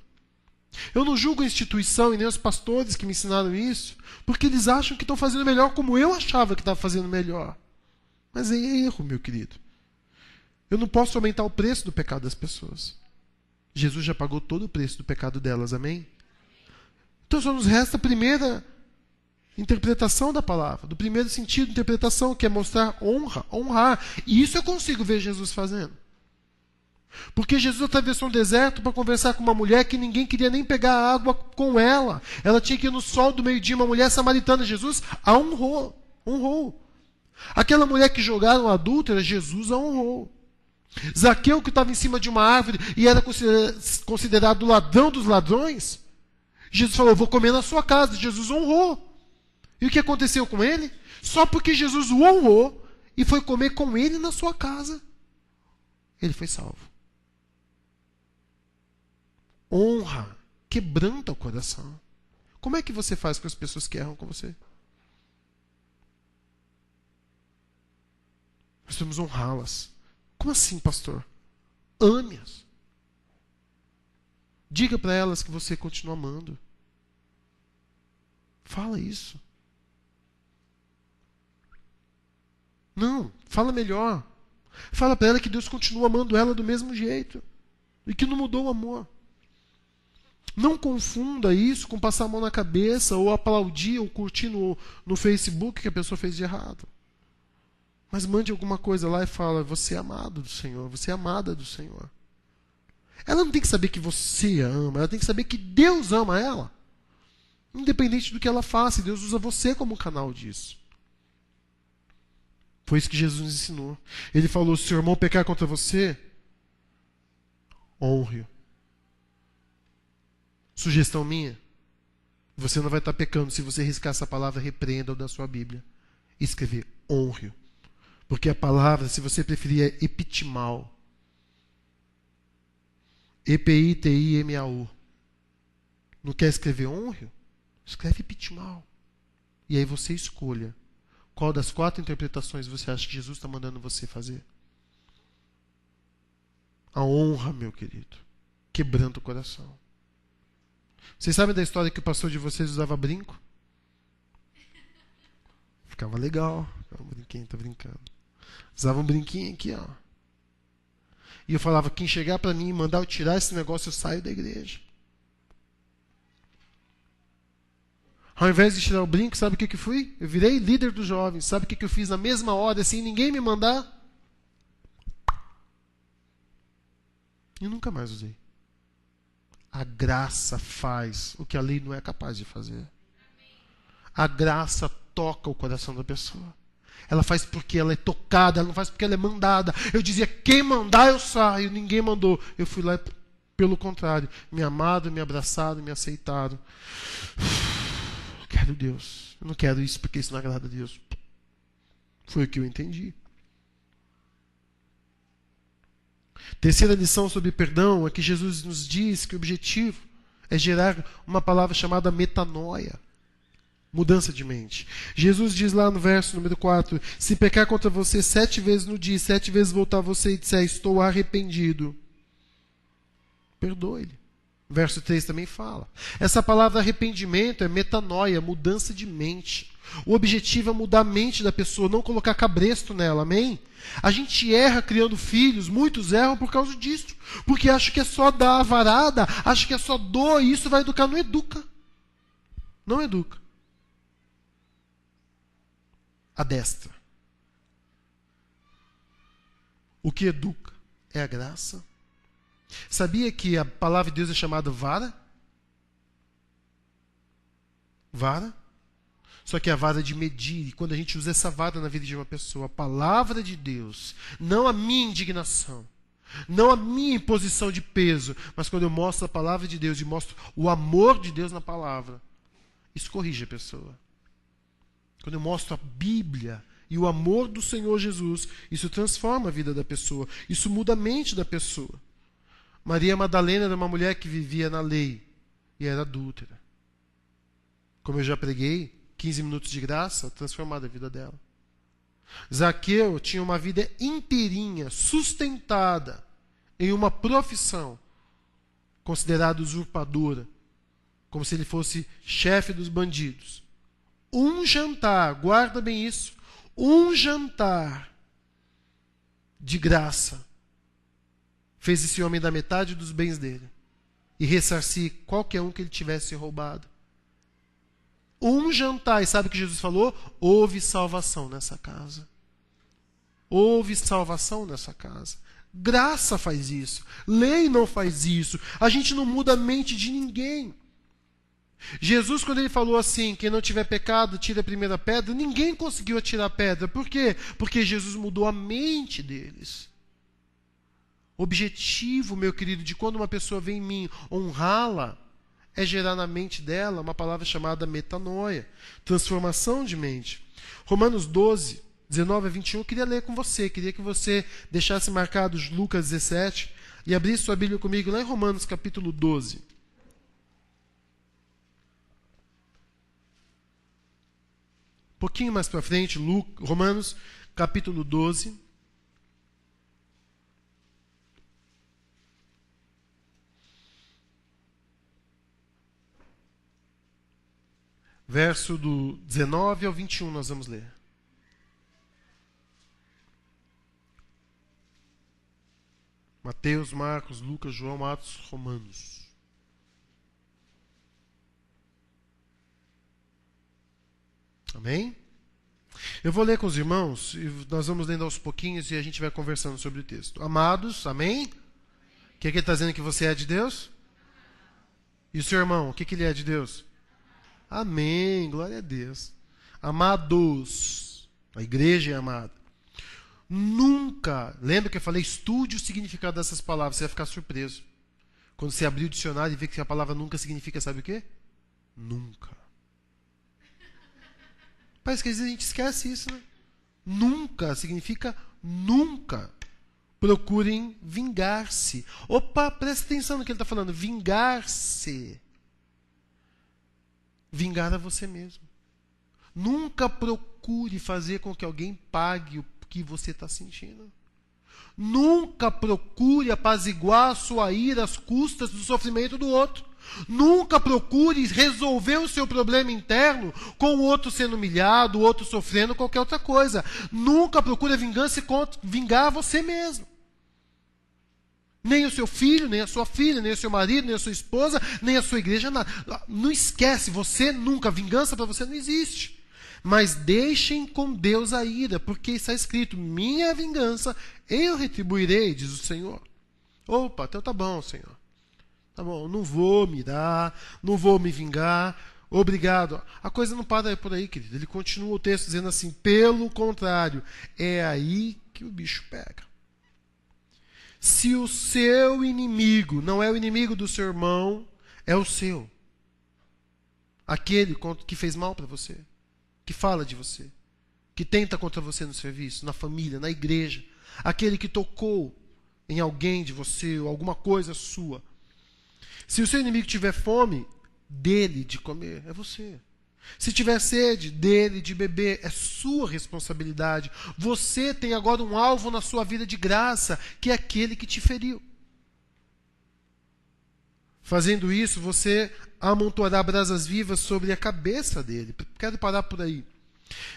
Eu não julgo a instituição e nem os pastores que me ensinaram isso, porque eles acham que estão fazendo melhor como eu achava que estava fazendo melhor. Mas é erro, meu querido. Eu não posso aumentar o preço do pecado das pessoas. Jesus já pagou todo o preço do pecado delas, amém? Então só nos resta a primeira interpretação da palavra, do primeiro sentido de interpretação, que é mostrar honra, honrar. E isso eu consigo ver Jesus fazendo. Porque Jesus atravessou um deserto para conversar com uma mulher que ninguém queria nem pegar água com ela. Ela tinha que ir no sol do meio-dia, uma mulher samaritana. Jesus a honrou, honrou. Aquela mulher que jogaram adúltera, Jesus a honrou. Zaqueu, que estava em cima de uma árvore e era considerado o ladrão dos ladrões, Jesus falou, vou comer na sua casa. Jesus honrou. E o que aconteceu com ele? Só porque Jesus o honrou e foi comer com ele na sua casa, ele foi salvo. Honra quebranta o coração. Como é que você faz com as pessoas que erram com você? Nós temos honrá-las. Como assim, pastor? Ame-as. Diga para elas que você continua amando. Fala isso. Não, fala melhor. Fala para ela que Deus continua amando ela do mesmo jeito. E que não mudou o amor. Não confunda isso com passar a mão na cabeça, ou aplaudir, ou curtir no Facebook que a pessoa fez de errado. Mas mande alguma coisa lá e fala, você é amado do Senhor, você é amada do Senhor. Ela não tem que saber que você a ama, ela tem que saber que Deus ama ela. Independente do que ela faça, Deus usa você como canal disso. Foi isso que Jesus nos ensinou. Ele falou, se seu irmão pecar contra você, honre-o. Sugestão minha, você não vai estar pecando se você riscar essa palavra repreenda da sua Bíblia e escrever honre-o. Porque a palavra, se você preferir, é epitimal. E-P-I-T-I-M-A-U. Não quer escrever honre-o? Escreve epitimal. E aí você escolha qual das 4 interpretações você acha que Jesus está mandando você fazer. A honra, meu querido, quebrando o coração. Vocês sabem da história que o pastor de vocês usava brinco? Ficava legal. Um brinquinho, tô brincando. Usava um brinquinho aqui, ó. E eu falava, quem chegar para mim e mandar eu tirar esse negócio, eu saio da igreja. Ao invés de tirar o brinco, sabe o que eu fui? Eu virei líder dos jovens. Sabe o que eu fiz na mesma hora, assim, ninguém me mandar? E nunca mais usei. A graça faz o que a lei não é capaz de fazer. A graça toca o coração da pessoa. Ela faz porque ela é tocada, ela não faz porque ela é mandada. Eu dizia, quem mandar eu saio. Ninguém mandou. Eu fui lá, pelo contrário. Me amaram, me abraçaram, me aceitaram. Quero Deus. Eu não quero isso porque isso não agrada a Deus. Foi o que eu entendi. Terceira lição sobre perdão é que Jesus nos diz que o objetivo é gerar uma palavra chamada metanoia. Mudança de mente. Jesus diz lá no verso número 4, se pecar contra você 7 vezes no dia, 7 vezes voltar a você e disser, estou arrependido, perdoe-lhe. Verso 3 também fala. Essa palavra arrependimento é metanoia, mudança de mente. O objetivo é mudar a mente da pessoa, não colocar cabresto nela, amém? A gente erra criando filhos, muitos erram por causa disso, porque acham que é só dar a varada, acham que é só dor e isso vai educar. Não educa. Não educa. adestra. O que educa é a graça. Sabia que a palavra de Deus é chamada vara? Vara? Só que é a vara de medir. E quando a gente usa essa vara na vida de uma pessoa, a palavra de Deus, não a minha indignação, não a minha imposição de peso, mas quando eu mostro a palavra de Deus e mostro o amor de Deus na palavra, isso corrige a pessoa. Quando eu mostro a Bíblia e o amor do Senhor Jesus, isso transforma a vida da pessoa, isso muda a mente da pessoa. Maria Madalena era uma mulher que vivia na lei e era adúltera. Como eu já preguei, 15 minutos de graça, transformada a vida dela. Zaqueu tinha uma vida inteirinha, sustentada em uma profissão considerada usurpadora, como se ele fosse chefe dos bandidos. Um jantar, guarda bem isso, um jantar de graça fez esse homem dar metade dos bens dele e ressarcir qualquer um que ele tivesse roubado. Um jantar, e sabe o que Jesus falou? Houve salvação nessa casa. Houve salvação nessa casa. Graça faz isso. Lei não faz isso. A gente não muda a mente de ninguém. Jesus, quando ele falou assim, quem não tiver pecado, tira a primeira pedra, ninguém conseguiu atirar a pedra. Por quê? Porque Jesus mudou a mente deles. O objetivo, meu querido, de quando uma pessoa vem em mim honrá-la, é gerar na mente dela uma palavra chamada metanoia, transformação de mente. Romanos 12, 19 a 21, eu queria ler com você, queria que você deixasse marcados Lucas 17 e abrisse sua Bíblia comigo lá em Romanos capítulo 12. Um pouquinho mais para frente, Romanos capítulo 12. Verso do 19 ao 21 nós vamos ler. Mateus, Marcos, Lucas, João, Atos, Romanos. Amém? Eu vou ler com os irmãos e nós vamos lendo aos pouquinhos e a gente vai conversando sobre o texto. Amados, amém? O que ele está dizendo que você é de Deus? E o seu irmão, o que ele é de Deus? Amém, glória a Deus. Amados, a igreja é amada. Nunca, lembra que eu falei, estude o significado dessas palavras, você vai ficar surpreso. Quando você abrir o dicionário e ver que a palavra nunca significa, sabe o quê? Nunca. Parece que às vezes a gente esquece isso, né? Nunca significa nunca. Procurem vingar-se. Opa, presta atenção no que ele está falando. Vingar-se. Vingar a você mesmo. Nunca procure fazer com que alguém pague o que você está sentindo. Nunca procure apaziguar a sua ira às custas do sofrimento do outro. Nunca procure resolver o seu problema interno com o outro sendo humilhado, o outro sofrendo qualquer outra coisa. Nunca procure a vingança e vingar você mesmo. Nem o seu filho, nem a sua filha, nem o seu marido, nem a sua esposa, nem a sua igreja, nada. Não esquece, você nunca, vingança para você não existe. Mas deixem com Deus a ira, porque está escrito, minha vingança eu retribuirei, diz o Senhor. Opa, então tá bom, Senhor. Tá bom, não vou me dar, não vou me vingar, obrigado. A coisa não para por aí, querido. Ele continua o texto dizendo assim, pelo contrário, é aí que o bicho pega. Se o seu inimigo não é o inimigo do seu irmão, é o seu. Aquele que fez mal para você, que fala de você, que tenta contra você no serviço, na família, na igreja. Aquele que tocou em alguém de você ou alguma coisa sua. Se o seu inimigo tiver fome, dele de comer, é você. Se tiver sede, dele de beber, é sua responsabilidade. Você tem agora um alvo na sua vida de graça, que é aquele que te feriu. Fazendo isso, você amontoará brasas vivas sobre a cabeça dele. Quero parar por aí.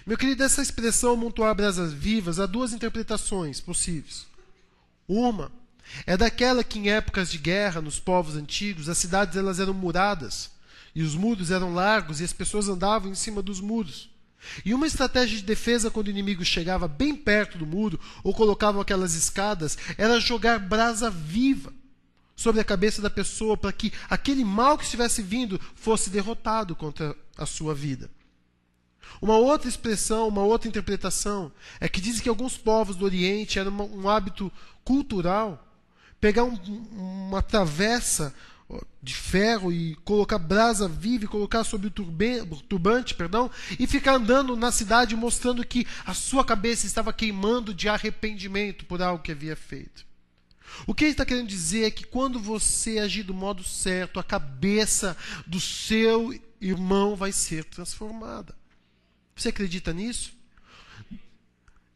Meu querido, essa expressão amontoar brasas vivas, há duas interpretações possíveis. Uma é daquela que em épocas de guerra, nos povos antigos, as cidades elas eram muradas. E os muros eram largos e as pessoas andavam em cima dos muros. E uma estratégia de defesa quando o inimigo chegava bem perto do muro ou colocavam aquelas escadas era jogar brasa viva sobre a cabeça da pessoa para que aquele mal que estivesse vindo fosse derrotado contra a sua vida. Uma outra expressão, uma outra interpretação é que dizem que alguns povos do Oriente era um hábito cultural pegar uma travessa de ferro e colocar brasa viva e colocar sobre o turbante, e ficar andando na cidade mostrando que a sua cabeça estava queimando de arrependimento por algo que havia feito. O que ele está querendo dizer é que quando você agir do modo certo, a cabeça do seu irmão vai ser transformada. Você acredita nisso?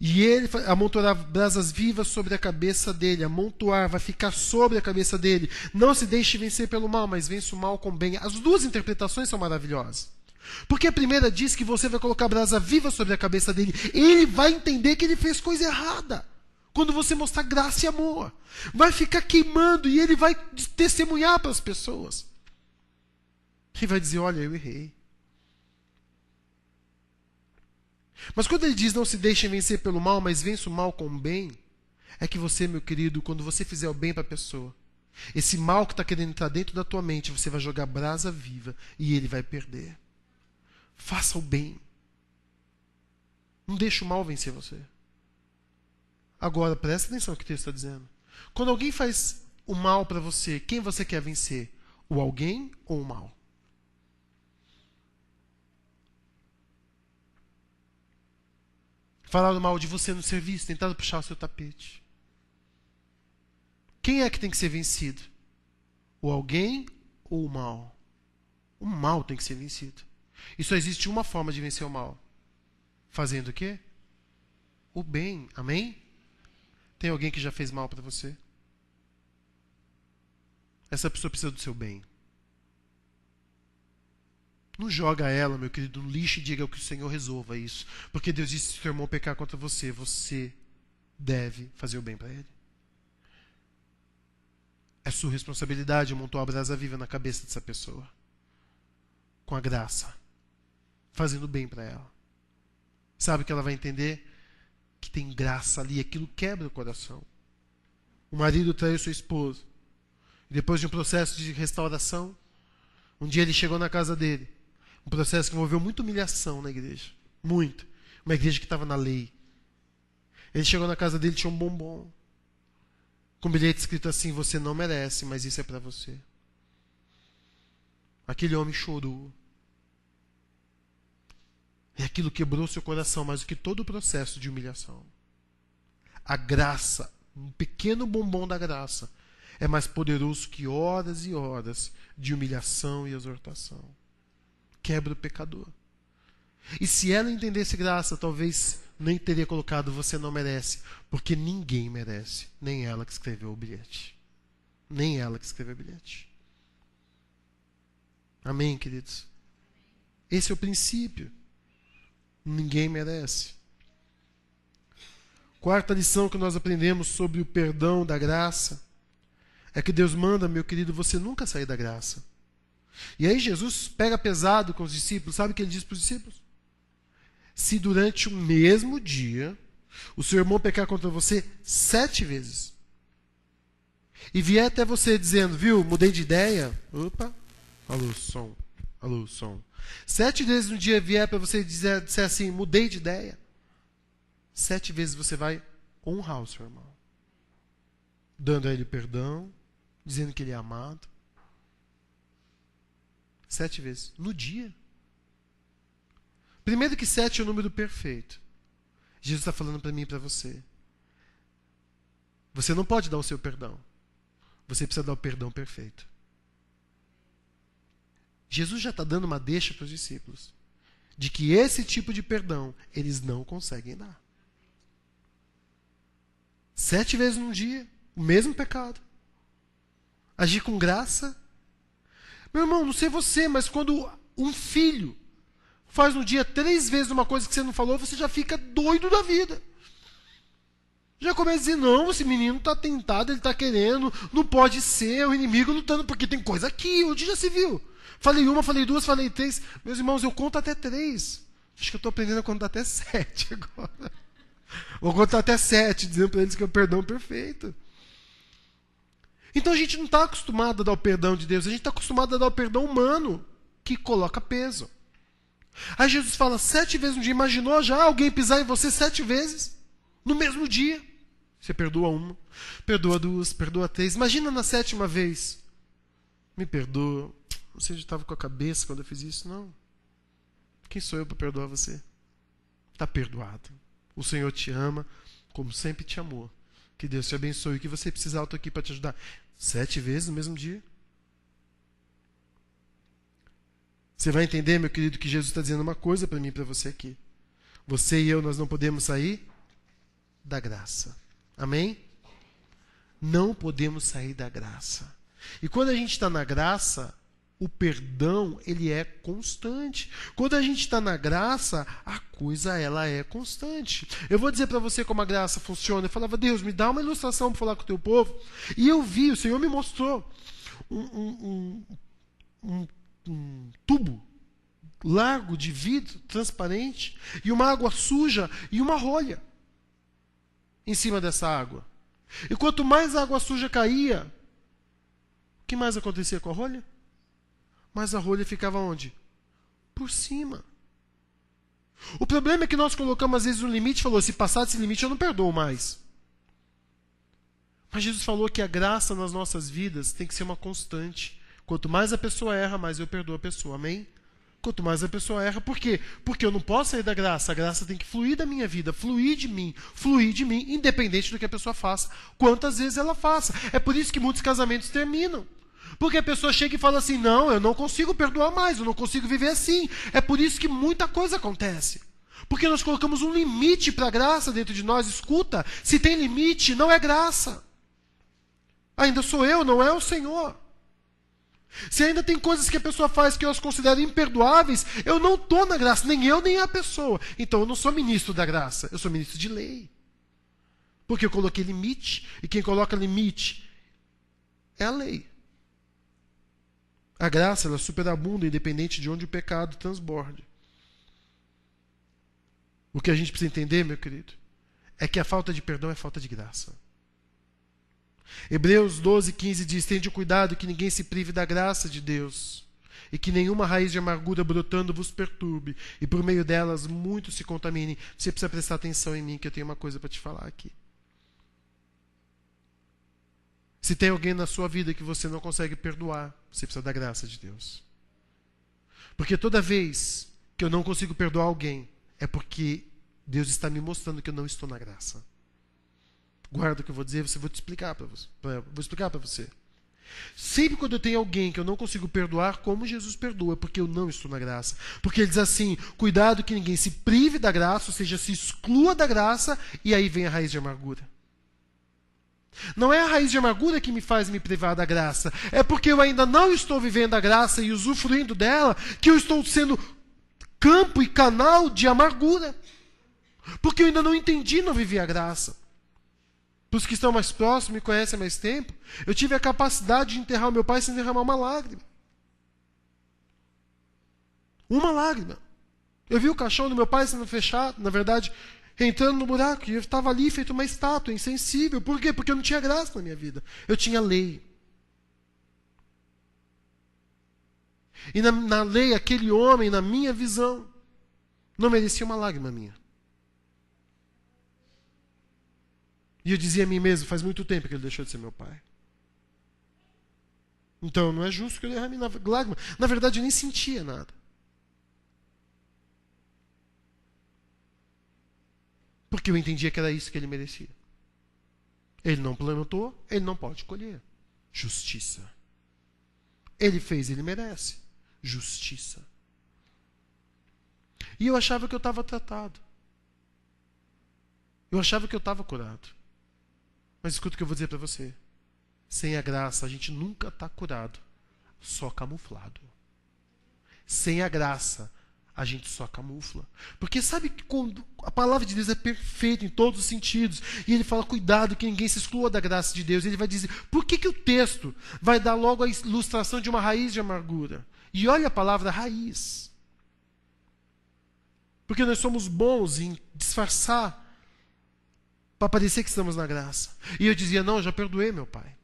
E ele amontoará brasas vivas sobre a cabeça dele. Amontoar vai ficar sobre a cabeça dele. Não se deixe vencer pelo mal, mas vence o mal com bem. As duas interpretações são maravilhosas. Porque a primeira diz que você vai colocar brasa viva sobre a cabeça dele. Ele vai entender que ele fez coisa errada. Quando você mostrar graça e amor. Vai ficar queimando e ele vai testemunhar para as pessoas. E vai dizer, olha, eu errei. Mas quando ele diz não se deixem vencer pelo mal, mas vença o mal com o bem, é que você, meu querido, quando você fizer o bem para a pessoa, esse mal que está querendo entrar dentro da tua mente, você vai jogar brasa viva e ele vai perder. Faça o bem. Não deixe o mal vencer você. Agora, presta atenção no que o texto está dizendo. Quando alguém faz o mal para você, quem você quer vencer? O alguém ou o mal? Falaram mal de você no serviço, tentaram puxar o seu tapete. Quem é que tem que ser vencido? O alguém ou o mal? O mal tem que ser vencido. E só existe uma forma de vencer o mal. Fazendo o quê? O bem. Amém? Tem alguém que já fez mal para você? Essa pessoa precisa do seu bem. Não joga ela, meu querido, no lixo e diga que o Senhor resolva isso. Porque Deus disse, se seu irmão pecar contra você, você deve fazer o bem para ele. É sua responsabilidade montar a brasa viva na cabeça dessa pessoa. Com a graça. Fazendo bem para ela. Sabe o que ela vai entender? Que tem graça ali, aquilo quebra o coração. O marido traiu sua esposa. E depois de um processo de restauração, um dia ele chegou na casa dele. Um processo que envolveu muita humilhação na igreja. Muito. Uma igreja que estava na lei. Ele chegou na casa dele e tinha um bombom. Com um bilhete escrito assim, você não merece, mas isso é para você. Aquele homem chorou. E aquilo quebrou seu coração, mais do que todo o processo de humilhação. A graça, um pequeno bombom da graça, é mais poderoso que horas e horas de humilhação e exortação. Quebra o pecador. E se ela entendesse graça, talvez nem teria colocado você não merece, porque ninguém merece, nem ela que escreveu o bilhete. Nem ela que escreveu o bilhete. Amém, queridos? Esse é o princípio. Ninguém merece. Quarta lição que nós aprendemos sobre o perdão da graça é que Deus manda, meu querido, você nunca sair da graça. E aí Jesus pega pesado com os discípulos. Sabe o que ele diz para os discípulos? Se durante o mesmo dia o seu irmão pecar contra você 7 vezes e vier até você dizendo, viu, mudei de ideia. Opa, alô, som. Alô, som. 7 vezes no dia vier para você dizer assim, mudei de ideia. 7 vezes você vai honrar o seu irmão. Dando a ele perdão, dizendo que ele é amado. 7 vezes. No dia. Primeiro que 7 é o número perfeito. Jesus está falando para mim e para você. Você não pode dar o seu perdão. Você precisa dar o perdão perfeito. Jesus já está dando uma deixa para os discípulos. De que esse tipo de perdão eles não conseguem dar. 7 vezes num dia. O mesmo pecado. Agir com graça. Meu irmão, não sei você, mas quando um filho faz no dia 3 vezes uma coisa que você não falou, você já fica doido da vida. Já começa a dizer, não, esse menino está tentado, ele está querendo, não pode ser, o inimigo lutando, porque tem coisa aqui, onde já se viu? Falei uma, falei 2, falei 3. Meus irmãos, eu conto até 3. Acho que eu estou aprendendo a contar até 7 agora. Vou contar até 7, dizendo para eles que é o perdão perfeito. Então a gente não está acostumado a dar o perdão de Deus, a gente está acostumado a dar o perdão humano, que coloca peso. Aí Jesus fala 7 vezes no dia. Imaginou já alguém pisar em você 7 vezes no mesmo dia? Você perdoa uma, perdoa 2, perdoa 3. Imagina na 7ª vez. Me perdoa. Você já estava com a cabeça quando eu fiz isso? Não. Quem sou eu para perdoar você? Está perdoado. O Senhor te ama como sempre te amou. Que Deus te abençoe. O que você precisar, eu estou aqui para te ajudar. 7 vezes no mesmo dia. Você vai entender, meu querido, que Jesus está dizendo uma coisa para mim e para você aqui. Você e eu, nós não podemos sair da graça. Amém? Não podemos sair da graça. E quando a gente está na graça, o perdão, ele é constante. Quando a gente está na graça, a coisa, ela é constante. Eu vou dizer para você como a graça funciona. Eu falava, Deus, me dá uma ilustração para falar com o teu povo. E eu vi, o Senhor me mostrou um tubo largo de vidro, transparente, e uma água suja e uma rolha em cima dessa água. E quanto mais água suja caía, o que mais acontecia com a rolha? Mas a rolha ficava onde? Por cima. O problema é que nós colocamos às vezes um limite e falou, se passar desse limite eu não perdoo mais. Mas Jesus falou que a graça nas nossas vidas tem que ser uma constante. Quanto mais a pessoa erra, mais eu perdoo a pessoa. Amém? Quanto mais a pessoa erra. Por quê? Porque eu não posso sair da graça. A graça tem que fluir da minha vida, fluir de mim, independente do que a pessoa faça. Quantas vezes ela faça. É por isso que muitos casamentos terminam. Porque a pessoa chega e fala assim, não, eu não consigo perdoar mais, eu não consigo viver assim. É por isso que muita coisa acontece. Porque nós colocamos um limite para a graça dentro de nós. Escuta, se tem limite, não é graça. Ainda sou eu, não é o Senhor. Se ainda tem coisas que a pessoa faz que eu as considero imperdoáveis, eu não estou na graça, nem eu, nem a pessoa. Então eu não sou ministro da graça, eu sou ministro de lei. Porque eu coloquei limite, e quem coloca limite é a lei. A graça, ela superabunda, independente de onde o pecado transborde. O que a gente precisa entender, meu querido, é que a falta de perdão é falta de graça. Hebreus 12:15 diz, tende cuidado que ninguém se prive da graça de Deus, e que nenhuma raiz de amargura brotando vos perturbe, e por meio delas muitos se contaminem. Você precisa prestar atenção em mim, que eu tenho uma coisa para te falar aqui. Se tem alguém na sua vida que você não consegue perdoar, você precisa da graça de Deus. Porque toda vez que eu não consigo perdoar alguém, é porque Deus está me mostrando que eu não estou na graça. Guarda o que eu vou dizer, vou te explicar para você. Vou explicar para você. Sempre quando eu tenho alguém que eu não consigo perdoar, como Jesus perdoa, porque eu não estou na graça. Porque ele diz assim, cuidado que ninguém se prive da graça, ou seja, se exclua da graça, e aí vem a raiz de amargura. Não é a raiz de amargura que me faz me privar da graça. É porque eu ainda não estou vivendo a graça e usufruindo dela, que eu estou sendo campo e canal de amargura. Porque eu ainda não entendi, não vivi a graça. Para os que estão mais próximos, me conhecem há mais tempo, eu tive a capacidade de enterrar o meu pai sem derramar uma lágrima. Uma lágrima. Eu vi o caixão do meu pai sendo fechado, na verdade, entrando no buraco, e eu estava ali feito uma estátua, insensível. Por quê? Porque eu não tinha graça na minha vida. Eu tinha lei. E na lei, aquele homem, na minha visão, não merecia uma lágrima minha. E eu dizia a mim mesmo, faz muito tempo que ele deixou de ser meu pai. Então não é justo que eu derrame lágrima. Na verdade, eu nem sentia nada. Porque eu entendia que era isso que ele merecia. Ele não plantou, ele não pode colher. Justiça. Ele fez, ele merece. Justiça. E eu achava que eu estava tratado. Eu achava que eu estava curado. Mas escuta o que eu vou dizer para você. Sem a graça, a gente nunca está curado. Só camuflado. Sem a graça, a gente só camufla. Porque sabe que quando a palavra de Deus é perfeita em todos os sentidos, e ele fala, cuidado que ninguém se exclua da graça de Deus. Ele vai dizer, por que o texto vai dar logo a ilustração de uma raiz de amargura? E olha a palavra raiz. Porque nós somos bons em disfarçar para parecer que estamos na graça. E eu dizia, não, eu já perdoei meu pai.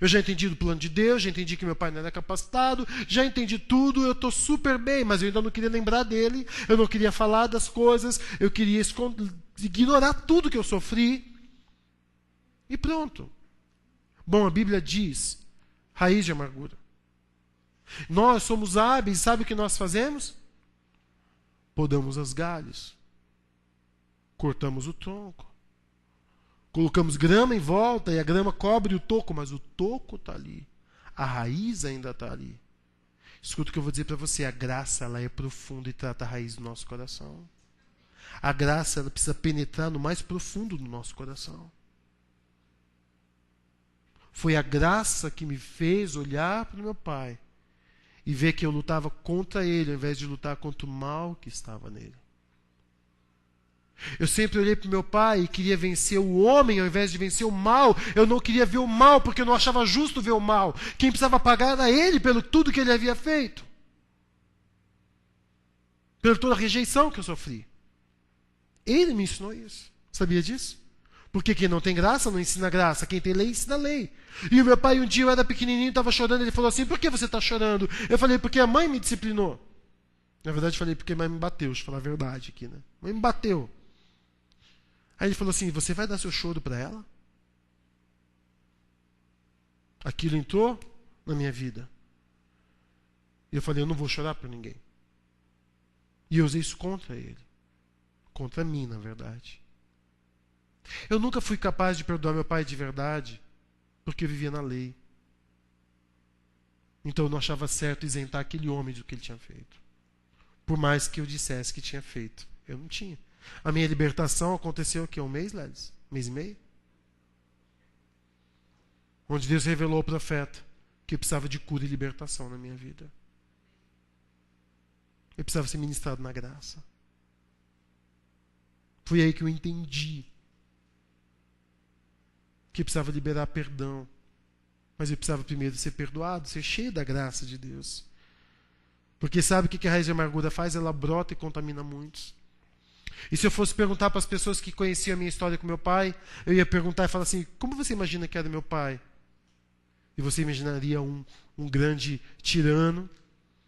Eu já entendi do plano de Deus, já entendi que meu pai não era capacitado, já entendi tudo, eu estou super bem, mas eu ainda não queria lembrar dele, eu não queria falar das coisas, eu queria ignorar tudo que eu sofri. E pronto. Bom, a Bíblia diz, raiz de amargura. Nós somos hábeis, sabe o que nós fazemos? Podamos os galhos, cortamos o tronco, colocamos grama em volta e a grama cobre o toco, mas o toco está ali, a raiz ainda está ali. Escuta o que eu vou dizer para você, a graça ela é profunda e trata a raiz do nosso coração. A graça ela precisa penetrar no mais profundo do nosso coração. Foi a graça que me fez olhar para o meu pai e ver que eu lutava contra ele, ao invés de lutar contra o mal que estava nele. Eu sempre olhei para o meu pai e queria vencer o homem, ao invés de vencer o mal. Eu não queria ver o mal, porque eu não achava justo ver o mal. Quem precisava pagar era ele, pelo tudo que ele havia feito. Pela toda a rejeição que eu sofri. Ele me ensinou isso. Sabia disso? Porque quem não tem graça não ensina graça. Quem tem lei ensina lei. E o meu pai um dia, eu era pequenininho, estava chorando. Ele falou assim, por que você está chorando? Eu falei, porque a mãe me disciplinou. Na verdade eu falei, porque a mãe me bateu. Deixa eu falar a verdade aqui, né? A mãe me bateu. Aí ele falou assim, você vai dar seu choro para ela? Aquilo entrou na minha vida. E eu falei, eu não vou chorar por ninguém. E eu usei isso contra ele. Contra mim, na verdade. Eu nunca fui capaz de perdoar meu pai de verdade, porque eu vivia na lei. Então eu não achava certo isentar aquele homem do que ele tinha feito. Por mais que eu dissesse que tinha feito. Eu não tinha. A minha libertação aconteceu o quê? Um mês, Lelis? Um mês e meio? Onde Deus revelou ao profeta que eu precisava de cura e libertação na minha vida. Eu precisava ser ministrado na graça. Foi aí que eu entendi que eu precisava liberar perdão. Mas eu precisava primeiro ser perdoado, ser cheio da graça de Deus. Porque sabe o que a raiz de amargura faz? Ela brota e contamina muitos. E se eu fosse perguntar para as pessoas que conheciam a minha história com meu pai, eu ia perguntar e falar assim, como você imagina que era meu pai? E você imaginaria um grande tirano,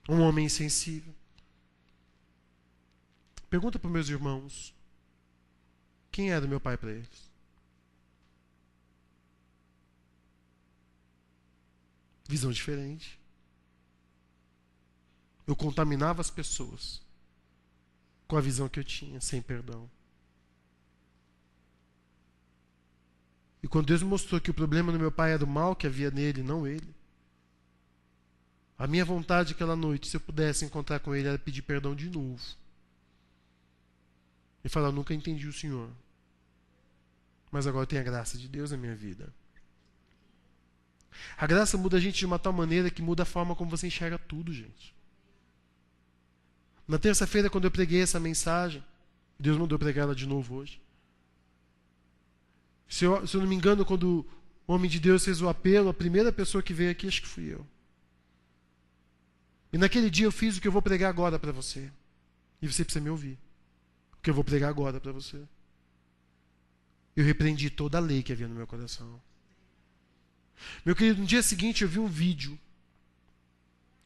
um homem insensível. Pergunta para os meus irmãos, quem era meu pai para eles? Visão diferente. Eu contaminava as pessoas com a visão que eu tinha, sem perdão. E quando Deus me mostrou que o problema do meu pai era o mal que havia nele, não ele. A minha vontade aquela noite, se eu pudesse encontrar com ele, era pedir perdão de novo. E falar, eu nunca entendi o Senhor. Mas agora eu tenho a graça de Deus na minha vida. A graça muda a gente de uma tal maneira que muda a forma como você enxerga tudo, gente. Na terça-feira, quando eu preguei essa mensagem, Deus mandou pregar ela de novo hoje. Se eu não me engano, quando o homem de Deus fez o apelo, a primeira pessoa que veio aqui, acho que fui eu. E naquele dia eu fiz o que eu vou pregar agora para você. E você precisa me ouvir. O que eu vou pregar agora para você. Eu repreendi toda a lei que havia no meu coração. Meu querido, no dia seguinte eu vi um vídeo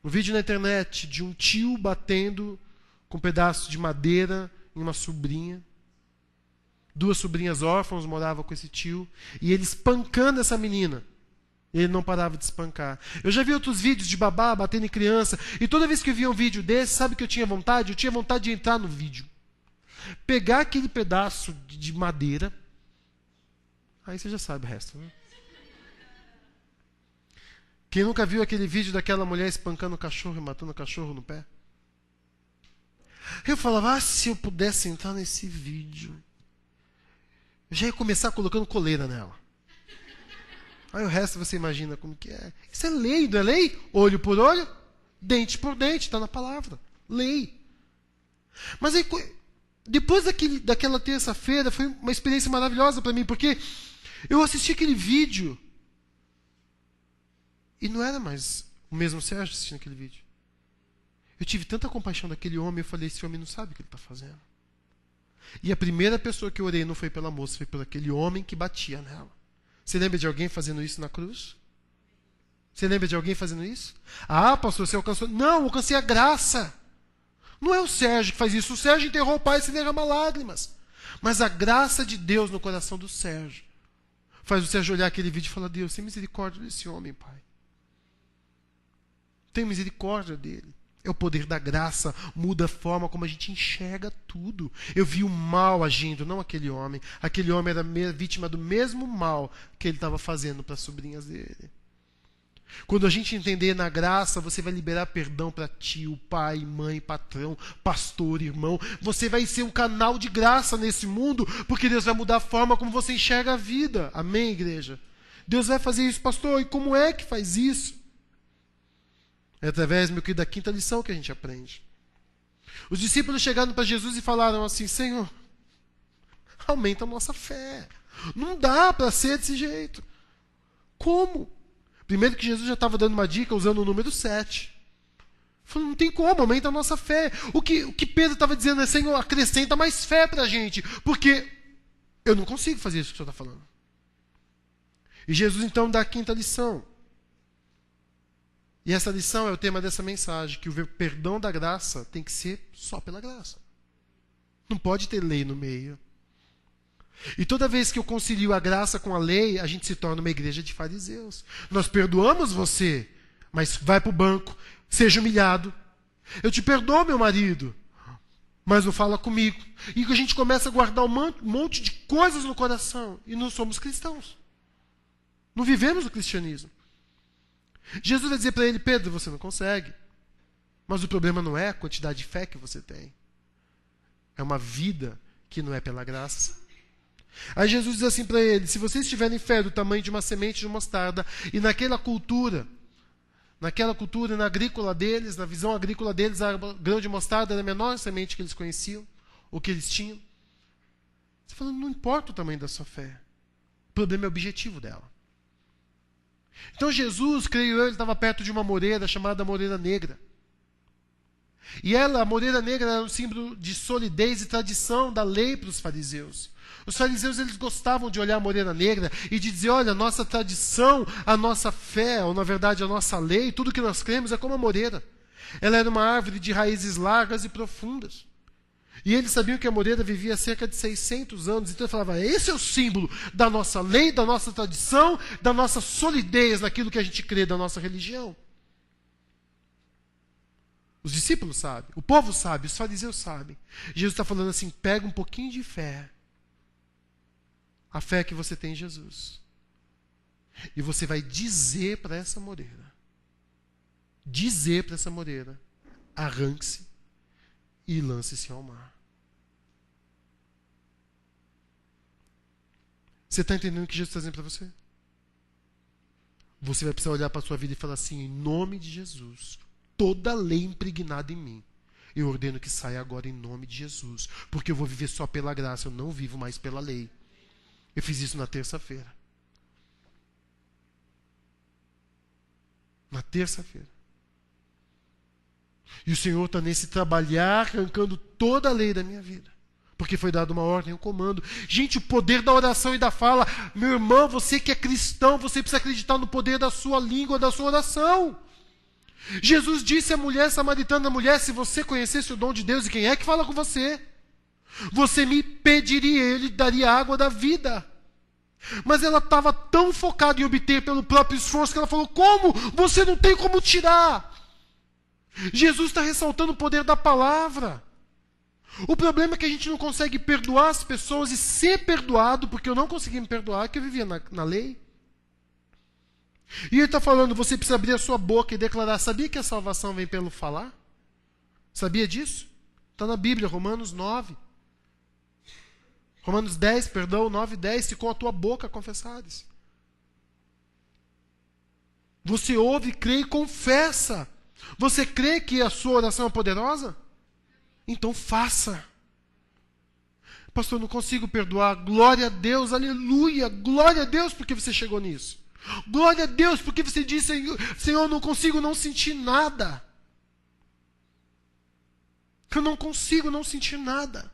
na internet de um tio batendo com um pedaço de madeira em uma sobrinha. 2 sobrinhas órfãs moravam com esse tio e ele espancando essa menina. Ele não parava de espancar. Eu já vi outros vídeos de babá batendo em criança e toda vez que eu via um vídeo desse, sabe o que eu tinha vontade? Eu tinha vontade de entrar no vídeo. Pegar aquele pedaço de madeira. Aí você já sabe o resto, né? Quem nunca viu aquele vídeo daquela mulher espancando o cachorro e matando o cachorro no pé? Eu falava, se eu pudesse entrar nesse vídeo, eu já ia começar colocando coleira nela. Aí o resto você imagina como que é. Isso é lei, não é lei? Olho por olho, dente por dente, está na palavra. Lei. Mas aí, depois daquela terça-feira, foi uma experiência maravilhosa para mim, porque eu assisti aquele vídeo e não era mais o mesmo Sérgio assistindo aquele vídeo. Eu tive tanta compaixão daquele homem, eu falei, esse homem não sabe o que ele está fazendo. E a primeira pessoa que eu orei não foi pela moça, foi por aquele homem que batia nela. Você lembra de alguém fazendo isso na cruz? Você lembra de alguém fazendo isso? Ah, pastor, você alcançou... Não, eu alcancei a graça. Não é o Sérgio que faz isso. O Sérgio enterrou o pai e se derrama lágrimas. Mas a graça de Deus no coração do Sérgio faz o Sérgio olhar aquele vídeo e falar, Deus, tem misericórdia desse homem, pai. Tem misericórdia dele. É o poder da graça, muda a forma como a gente enxerga tudo. Eu vi o mal agindo, não aquele homem. Aquele homem era vítima do mesmo mal que ele estava fazendo para as sobrinhas dele. Quando a gente entender na graça, você vai liberar perdão para tio, pai, mãe, patrão, pastor, irmão. Você vai ser um canal de graça nesse mundo, porque Deus vai mudar a forma como você enxerga a vida. Amém, igreja? Deus vai fazer isso, pastor. E como é que faz isso? É através, meu querido, da quinta lição que a gente aprende. Os discípulos chegaram para Jesus e falaram assim, Senhor, aumenta a nossa fé. Não dá para ser desse jeito. Como? Primeiro que Jesus já estava dando uma dica usando o número 7. Falou, não tem como, aumenta a nossa fé. O que Pedro estava dizendo é, Senhor, acrescenta mais fé para a gente, porque eu não consigo fazer isso que o Senhor está falando. E Jesus então dá a quinta lição. E essa lição é o tema dessa mensagem, que o perdão da graça tem que ser só pela graça. Não pode ter lei no meio. E toda vez que eu concilio a graça com a lei, a gente se torna uma igreja de fariseus. Nós perdoamos você, mas vai para o banco, seja humilhado. Eu te perdoo, meu marido, mas não fala comigo. E a gente começa a guardar um monte de coisas no coração. E não somos cristãos. Não vivemos o cristianismo. Jesus vai dizer para ele, Pedro, você não consegue. Mas o problema não é a quantidade de fé que você tem. É uma vida que não é pela graça. Aí Jesus diz assim para ele, se vocês tiverem fé do tamanho de uma semente de mostarda, e naquela cultura, na agrícola deles, na visão agrícola deles, a grão de mostarda era a menor semente que eles conheciam, ou que eles tinham. Você fala, não importa o tamanho da sua fé. O problema é o objetivo dela. Então Jesus, creio eu, ele estava perto de uma moreira chamada Moreira Negra. E a Moreira Negra, era um símbolo de solidez e tradição da lei para os fariseus. Os fariseus, eles gostavam de olhar a Moreira Negra e de dizer, olha, a nossa tradição, a nossa fé, ou na verdade a nossa lei, tudo que nós cremos é como a moreira. Ela era uma árvore de raízes largas e profundas. E eles sabiam que a moreira vivia cerca de 600 anos. Então ele falava, esse é o símbolo da nossa lei, da nossa tradição, da nossa solidez naquilo que a gente crê, da nossa religião. Os discípulos sabem, o povo sabe, os fariseus sabem. Jesus está falando assim, pega um pouquinho de fé. A fé que você tem em Jesus. E você vai dizer para essa moreira. Arranque-se e lance-se ao mar. Você está entendendo o que Jesus está dizendo para você? Você vai precisar olhar para a sua vida e falar assim, em nome de Jesus, toda lei impregnada em mim, eu ordeno que saia agora em nome de Jesus, porque eu vou viver só pela graça, eu não vivo mais pela lei. Eu fiz isso na terça-feira. Na terça-feira. E o Senhor está nesse trabalhar, arrancando toda a lei da minha vida. Porque foi dada uma ordem, um comando. Gente, o poder da oração e da fala. Meu irmão, você que é cristão, você precisa acreditar no poder da sua língua, da sua oração. Jesus disse à mulher samaritana, mulher, se você conhecesse o dom de Deus, e quem é que fala com você? Você me pediria, ele daria a água da vida. Mas ela estava tão focada em obter pelo próprio esforço que ela falou, como? Você não tem como tirar. Jesus está ressaltando o poder da palavra. O problema é que a gente não consegue perdoar as pessoas e ser perdoado, porque eu não consegui me perdoar, que eu vivia na lei. E ele está falando, você precisa abrir a sua boca e declarar, sabia que a salvação vem pelo falar? Sabia disso? Está na Bíblia, Romanos 9. Romanos 10, 9 e 10, se com a tua boca confessares. Você ouve, crê e confessa. Você crê que a sua oração é poderosa? Então faça. Pastor, eu não consigo perdoar. Glória a Deus, aleluia. Glória a Deus porque você chegou nisso. Glória a Deus porque você disse, Senhor, não consigo não sentir nada. Eu não consigo não sentir nada.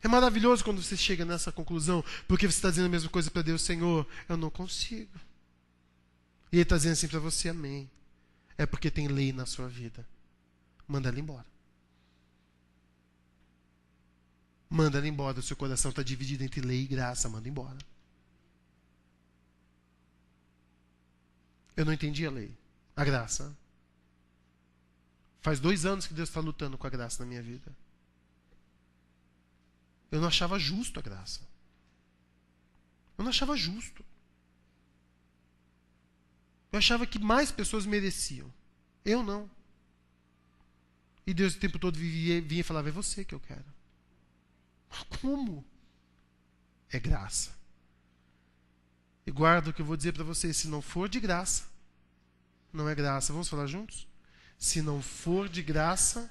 É maravilhoso quando você chega nessa conclusão, porque você está dizendo a mesma coisa para Deus: Senhor, eu não consigo. E Ele está dizendo assim para você: amém. É porque tem lei na sua vida. Manda ela embora. Manda ela embora. O seu coração está dividido entre lei e graça. Manda embora. Eu não entendi a lei. A graça. Faz 2 anos que Deus está lutando com a graça na minha vida. Eu não achava justo a graça. Eu não achava justo. Eu achava que mais pessoas mereciam. Eu não. E Deus o tempo todo vinha e falava: é você que eu quero. Mas como? É graça. E guarda o que eu vou dizer para vocês: se não for de graça, não é graça. Vamos falar juntos? Se não for de graça,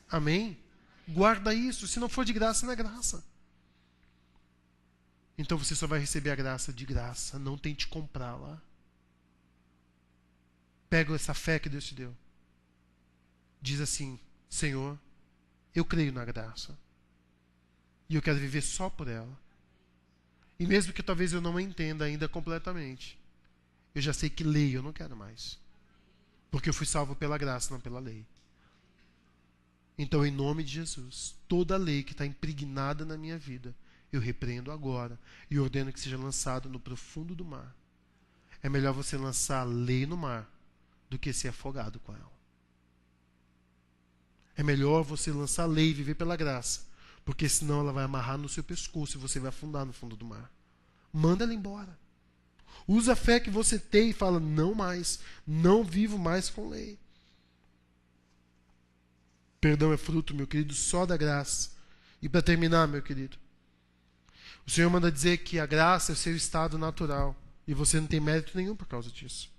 amém? Guarda isso. Se não for de graça, não é graça. Então você só vai receber a graça de graça. Não tente comprá-la. Pega essa fé que Deus te deu. Diz assim: Senhor, eu creio na graça. E eu quero viver só por ela. E mesmo que talvez eu não a entenda ainda completamente, eu já sei que lei eu não quero mais. Porque eu fui salvo pela graça, não pela lei. Então, em nome de Jesus, toda lei que está impregnada na minha vida, eu repreendo agora e ordeno que seja lançado no profundo do mar. É melhor você lançar a lei no mar do que ser afogado com ela. É melhor você lançar a lei e viver pela graça, porque senão ela vai amarrar no seu pescoço e você vai afundar no fundo do mar. Manda ela embora. Usa a fé que você tem e fala: não mais, não vivo mais com lei. Perdão é fruto, meu querido, só da graça. E para terminar, meu querido, o Senhor manda dizer que a graça é o seu estado natural e você não tem mérito nenhum por causa disso.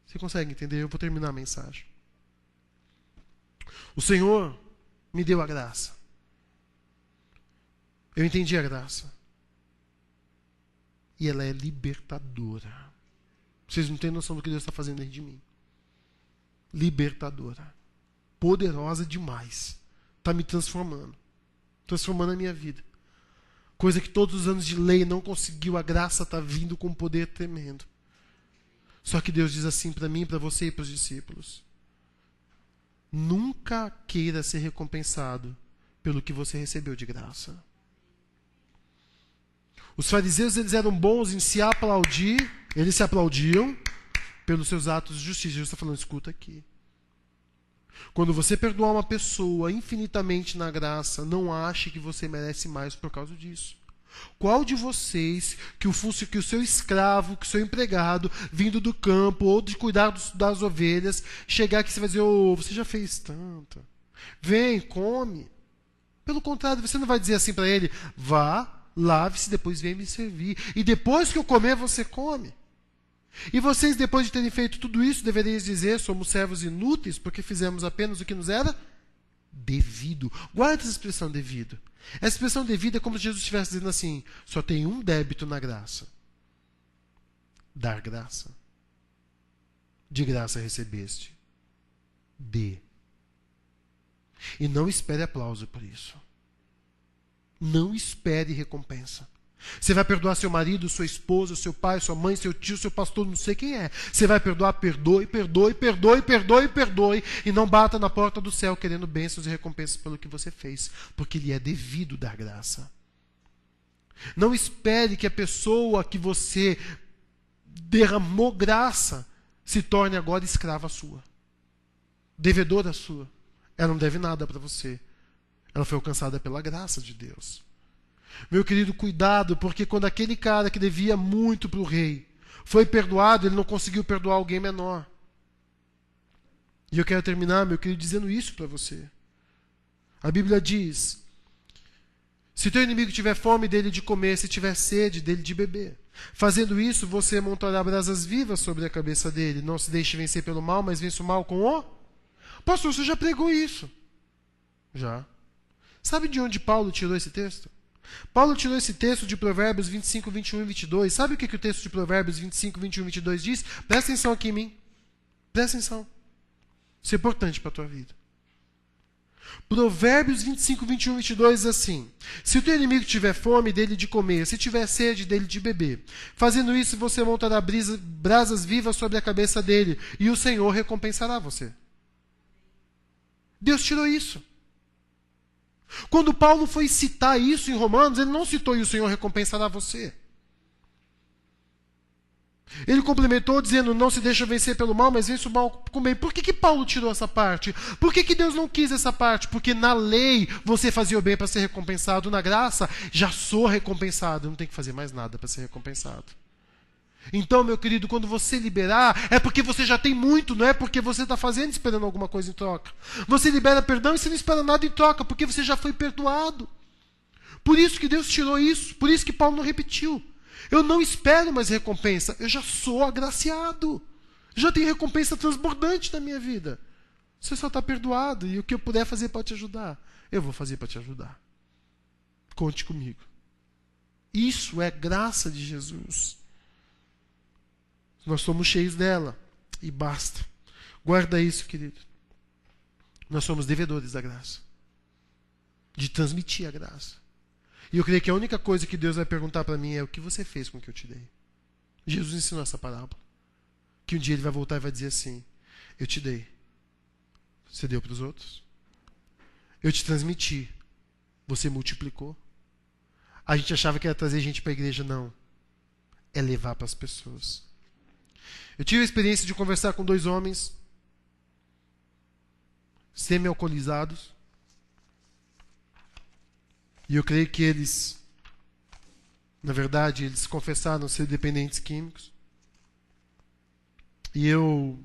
Você consegue entender? Eu vou terminar a mensagem. O Senhor me deu a graça. Eu entendi a graça. E ela é libertadora. Vocês não têm noção do que Deus está fazendo dentro de mim. Libertadora. Poderosa demais. Está me transformando. Transformando a minha vida. Coisa que todos os anos de lei não conseguiu. A graça está vindo com um poder tremendo. Só que Deus diz assim para mim, para você e para os discípulos: nunca queira ser recompensado pelo que você recebeu de graça. Os fariseus, eles eram bons em se aplaudir. Eles se aplaudiam pelos seus atos de justiça. Jesus está falando: escuta aqui. Quando você perdoar uma pessoa infinitamente na graça, não ache que você merece mais por causa disso. Qual de vocês, que o seu escravo, que o seu empregado, vindo do campo ou de cuidar das ovelhas, chegar aqui e você vai dizer: oh, você já fez tanto. Vem, come. Pelo contrário, você não vai dizer assim para ele: vá, lave-se, depois vem me servir. E depois que eu comer, você come. E vocês, depois de terem feito tudo isso, deveriam dizer: somos servos inúteis, porque fizemos apenas o que nos era devido. Guarda essa expressão devido. Essa expressão devido é como se Jesus estivesse dizendo assim: só tem um débito na graça. Dar graça. De graça recebeste. Dê. E não espere aplauso por isso. Não espere recompensa. Você vai perdoar seu marido, sua esposa, seu pai, sua mãe, seu tio, seu pastor, não sei quem é. Você vai perdoar, perdoe, perdoe, perdoe, perdoe, perdoe. E não bata na porta do céu querendo bênçãos e recompensas pelo que você fez. Porque lhe é devido dar graça. Não espere que a pessoa que você derramou graça se torne agora escrava sua. Devedora sua. Ela não deve nada para você. Ela foi alcançada pela graça de Deus. Meu querido, cuidado, porque quando aquele cara que devia muito para o rei foi perdoado, ele não conseguiu perdoar alguém menor. E eu quero terminar, meu querido, dizendo isso para você. A Bíblia diz: se teu inimigo tiver fome, dele de comer; se tiver sede, dele de beber. Fazendo isso, você montará brasas vivas sobre a cabeça dele. Não se deixe vencer pelo mal, mas vença o mal com o... Pastor, você já pregou isso? Já. Sabe de onde Paulo tirou esse texto? Paulo tirou esse texto de Provérbios 25, 21 e 22. Sabe o que o texto de Provérbios 25, 21 e 22 diz? Presta atenção aqui em mim. Presta atenção. Isso é importante para a tua vida. Provérbios 25, 21, 22 diz assim: se o teu inimigo tiver fome, dele de comer, se tiver sede, dele de beber. Fazendo isso, você montará brasas vivas sobre a cabeça dele, e o Senhor recompensará você. Deus tirou isso. Quando Paulo foi citar isso em Romanos, ele não citou e o Senhor recompensará você. Ele complementou dizendo, não se deixa vencer pelo mal, mas vence o mal com o bem. Por que Paulo tirou essa parte? Por que Deus não quis essa parte? Porque na lei você fazia o bem para ser recompensado. Na graça, já sou recompensado. Não tem que fazer mais nada para ser recompensado. Então, meu querido, quando você liberar, é porque você já tem muito, não é porque você está fazendo esperando alguma coisa em troca. Você libera perdão e você não espera nada em troca, porque você já foi perdoado. Por isso que Deus tirou isso, por isso que Paulo não repetiu. Eu não espero mais recompensa, eu já sou agraciado. Já tenho recompensa transbordante na minha vida. Você só está perdoado e o que eu puder fazer para te ajudar, eu vou fazer para te ajudar. Conte comigo. Isso é graça de Jesus. Nós somos cheios dela e basta. Guarda isso, querido. Nós somos devedores da graça, de transmitir a graça. E eu creio que a única coisa que Deus vai perguntar para mim é o que você fez com o que eu te dei. Jesus ensinou essa parábola. Que um dia ele vai voltar e vai dizer assim, eu te dei. Você deu para os outros? Eu te transmiti. Você multiplicou. A gente achava que era trazer gente para a igreja. Não. É levar para as pessoas. Eu tive a experiência de conversar com 2 homens semi-alcoolizados. E eu creio que eles, na verdade, eles confessaram ser dependentes químicos. E eu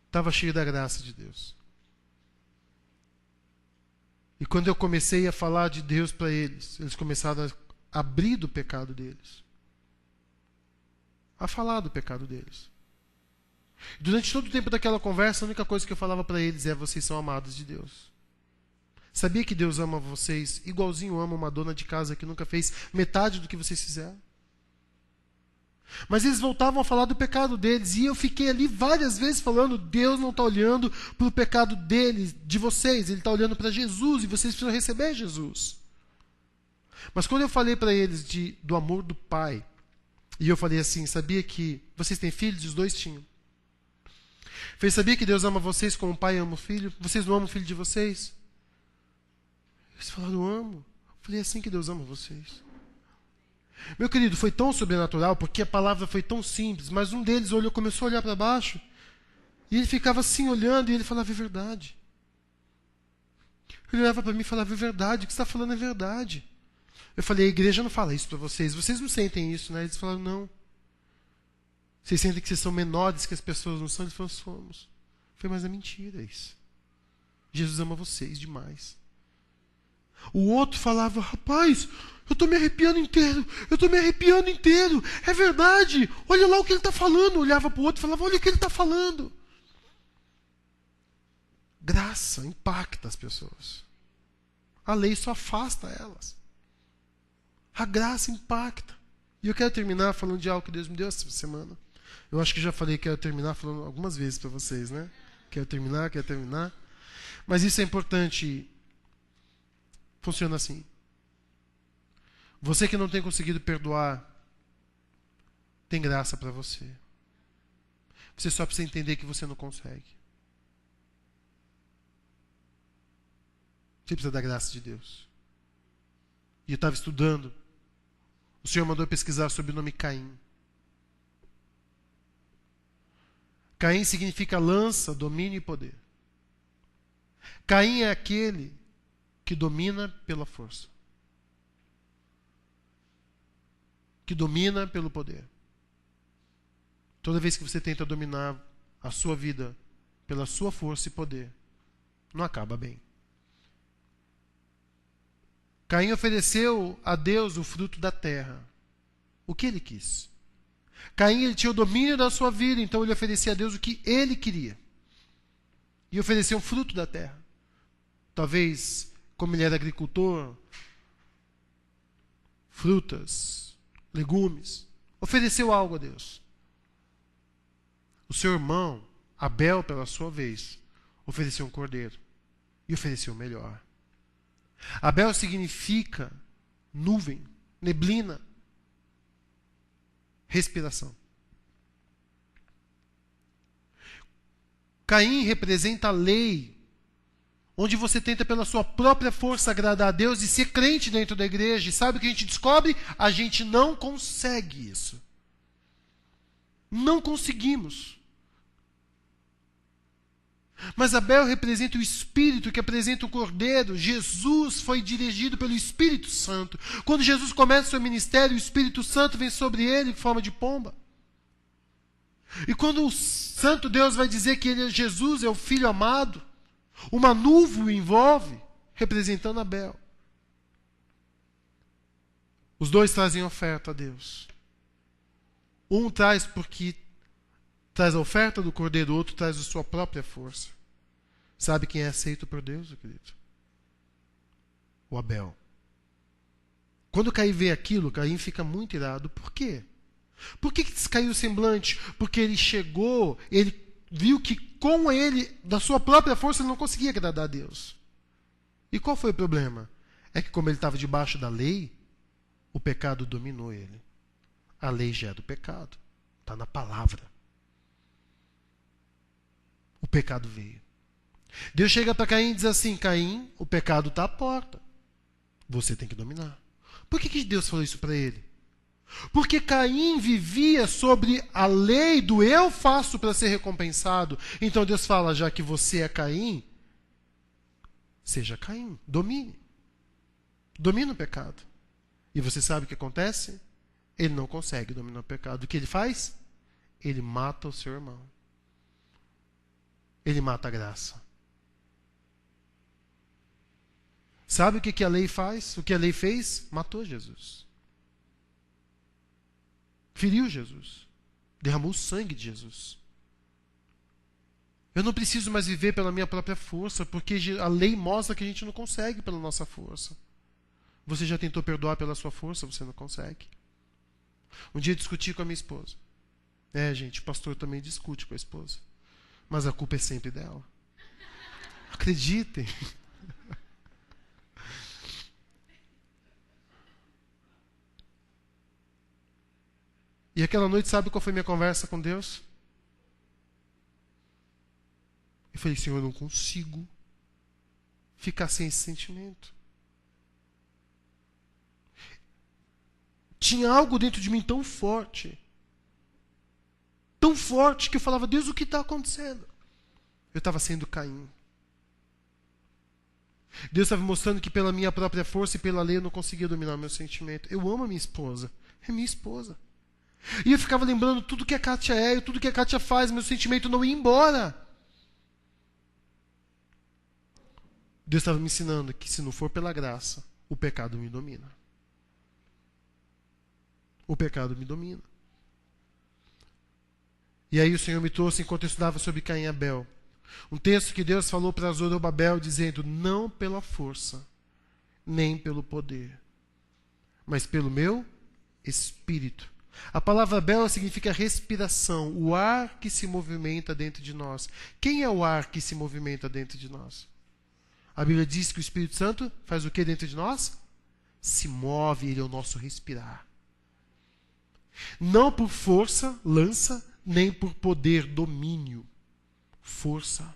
estava cheio da graça de Deus. E quando eu comecei a falar de Deus para eles, eles começaram a abrir do pecado deles. A falar do pecado deles. Durante todo o tempo daquela conversa, a única coisa que eu falava para eles é: vocês são amados de Deus. Sabia que Deus ama vocês igualzinho ama uma dona de casa que nunca fez metade do que vocês fizeram? Mas eles voltavam a falar do pecado deles. E eu fiquei ali várias vezes falando: Deus não está olhando para o pecado deles, de vocês. Ele está olhando para Jesus e vocês precisam receber Jesus. Mas quando eu falei para eles do amor do Pai, e eu falei assim: sabia que vocês têm filhos? E os 2 tinham. Falei: sabia que Deus ama vocês como o Pai ama o Filho? Vocês não amam o Filho de vocês? Eles falaram: amo. Eu falei: é assim que Deus ama vocês. Meu querido, foi tão sobrenatural, porque a palavra foi tão simples, mas um deles começou a olhar para baixo, e ele ficava assim olhando, e ele falava: é verdade. Ele olhava para mim e falava: é verdade, o que você está falando é verdade. Eu falei: a igreja não fala isso para vocês não sentem isso, né? Eles falaram: não. Vocês sentem que vocês são menores que as pessoas não são? Eles falaram: somos. Eu falei: mas é mentira isso. Jesus ama vocês demais. O outro falava: rapaz, eu estou me arrepiando inteiro, é verdade, olha lá o que ele está falando. Olhava para o outro e falava: olha o que ele está falando. Graça impacta as pessoas. A lei só afasta elas. A graça impacta. E eu quero terminar falando de algo que Deus me deu essa semana. Eu acho que já falei que quero terminar falando algumas vezes para vocês, né? Quero terminar. Mas isso é importante. Funciona assim. Você que não tem conseguido perdoar, tem graça para você. Você só precisa entender que você não consegue. Você precisa da graça de Deus. E eu estava estudando. O Senhor mandou pesquisar sobre o nome Caim. Caim significa lança, domínio e poder. Caim é aquele que domina pela força. Que domina pelo poder. Toda vez que você tenta dominar a sua vida pela sua força e poder, não acaba bem. Caim ofereceu a Deus o fruto da terra. O que ele quis. Caim, ele tinha o domínio da sua vida, então ele oferecia a Deus o que ele queria. E ofereceu um fruto da terra. Talvez, como ele era agricultor, frutas, legumes, ofereceu algo a Deus. O seu irmão, Abel, pela sua vez, ofereceu um cordeiro. E ofereceu o melhor. Abel significa nuvem, neblina, respiração. Caim representa a lei, onde você tenta pela sua própria força agradar a Deus e ser crente dentro da igreja. E sabe o que a gente descobre? A gente não consegue isso. Não conseguimos. Mas Abel representa o Espírito, que apresenta o Cordeiro. Jesus foi dirigido pelo Espírito Santo. Quando Jesus começa o seu ministério, o Espírito Santo vem sobre ele em forma de pomba. E quando o Santo Deus vai dizer que Jesus é o Filho amado, uma nuvem o envolve, representando Abel. Os dois trazem oferta a Deus. Um traz porque traz a oferta do cordeiro, o outro traz a sua própria força. Sabe quem é aceito por Deus, meu querido? O Abel. Quando Caim vê aquilo, Caim fica muito irado. Por quê? Por que descaiu o semblante? Porque ele chegou, ele viu que com ele, da sua própria força, ele não conseguia agradar a Deus. E qual foi o problema? É que como ele estava debaixo da lei, o pecado dominou ele. A lei já é do pecado. Está na palavra. O pecado veio. Deus chega para Caim e diz assim: Caim, o pecado está à porta. Você tem que dominar. Por que Deus falou isso para ele? Porque Caim vivia sobre a lei do eu faço para ser recompensado. Então Deus fala: já que você é Caim, seja Caim, domine. Domina o pecado. E você sabe o que acontece? Ele não consegue dominar o pecado. O que ele faz? Ele mata o seu irmão. Ele mata a graça. Sabe o que a lei faz? O que a lei fez? Matou Jesus. Feriu Jesus. Derramou o sangue de Jesus. Eu não preciso mais viver pela minha própria força, porque a lei mostra que a gente não consegue pela nossa força. Você já tentou perdoar pela sua força? Você não consegue. Um dia eu discuti com a minha esposa. Gente, o pastor também discute com a esposa. Mas a culpa é sempre dela. Acreditem. E aquela noite, sabe qual foi minha conversa com Deus? Eu falei: Senhor, eu não consigo ficar sem esse sentimento. Tinha algo dentro de mim tão forte, que eu falava: Deus, o que está acontecendo? Eu estava sendo Caim. Deus estava mostrando que pela minha própria força e pela lei eu não conseguia dominar o meu sentimento. Eu amo a minha esposa. É minha esposa. E eu ficava lembrando tudo que a Kátia é, tudo que a Kátia faz, meu sentimento não ia embora. Deus estava me ensinando que se não for pela graça, o pecado me domina. O pecado me domina. E aí o Senhor me trouxe, enquanto eu estudava sobre Caim e Abel, um texto que Deus falou para Zorobabel, dizendo: não pela força, nem pelo poder, mas pelo meu Espírito. A palavra Abel significa respiração, o ar que se movimenta dentro de nós. Quem é o ar que se movimenta dentro de nós? A Bíblia diz que o Espírito Santo faz o que dentro de nós? Se move, ele é o nosso respirar. Não por força, lança, nem por poder, domínio. Força.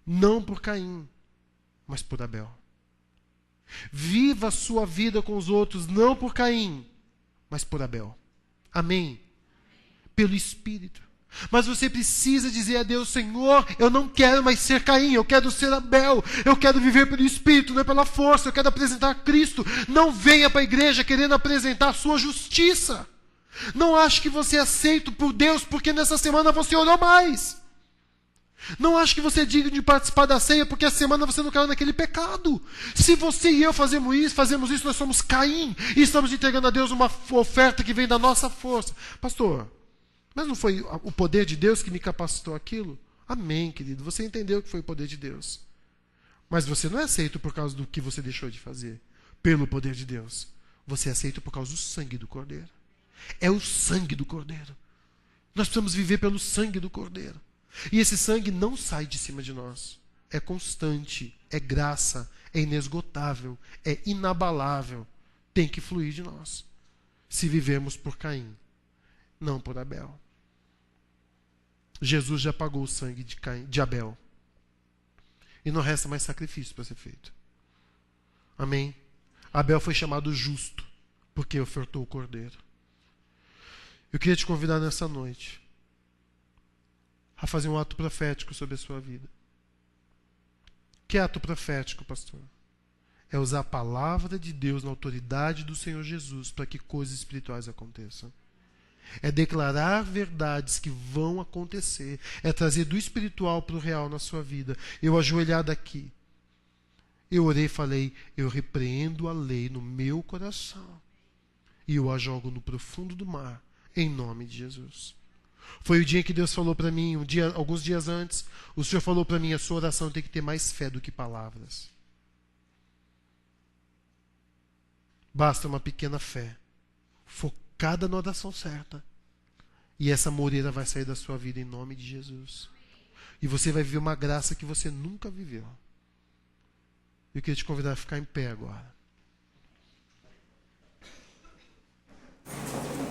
Não por Caim, mas por Abel. Viva a sua vida com os outros, não por Caim, mas por Abel. Amém? Pelo Espírito. Mas você precisa dizer a Deus: Senhor, eu não quero mais ser Caim, eu quero ser Abel, eu quero viver pelo Espírito, não é pela força, eu quero apresentar Cristo. Não venha para a igreja querendo apresentar a sua justiça. Não ache que você é aceito por Deus porque nessa semana você orou mais. Não ache que você é digno de participar da ceia porque essa semana você não caiu naquele pecado. Se você e eu fazemos isso, nós somos Caim e estamos entregando a Deus uma oferta que vem da nossa força. Pastor, mas não foi o poder de Deus que me capacitou aquilo? Amém, querido. Você entendeu que foi o poder de Deus. Mas você não é aceito por causa do que você deixou de fazer. Pelo poder de Deus. Você é aceito por causa do sangue do Cordeiro. É o sangue do Cordeiro. Nós precisamos viver pelo sangue do Cordeiro. E esse sangue não sai de cima de nós. É constante, é graça, é inesgotável, é inabalável. Tem que fluir de nós. Se vivemos por Caim, não por Abel. Jesus já pagou o sangue de Abel. E não resta mais sacrifício para ser feito. Amém? Abel foi chamado justo, porque ofertou o cordeiro. Eu queria te convidar nessa noite a fazer um ato profético sobre a sua vida. Que ato profético, pastor? É usar a palavra de Deus na autoridade do Senhor Jesus para que coisas espirituais aconteçam. É declarar verdades que vão acontecer. É trazer do espiritual para o real na sua vida. Eu ajoelhado aqui, eu orei e falei, eu repreendo a lei no meu coração e eu a jogo no profundo do mar, em nome de Jesus. Foi o dia que Deus falou para mim, alguns dias antes, o Senhor falou para mim, a sua oração tem que ter mais fé do que palavras. Basta uma pequena fé, focada na oração certa, e essa moreira vai sair da sua vida em nome de Jesus. E você vai viver uma graça que você nunca viveu. Eu queria te convidar a ficar em pé agora.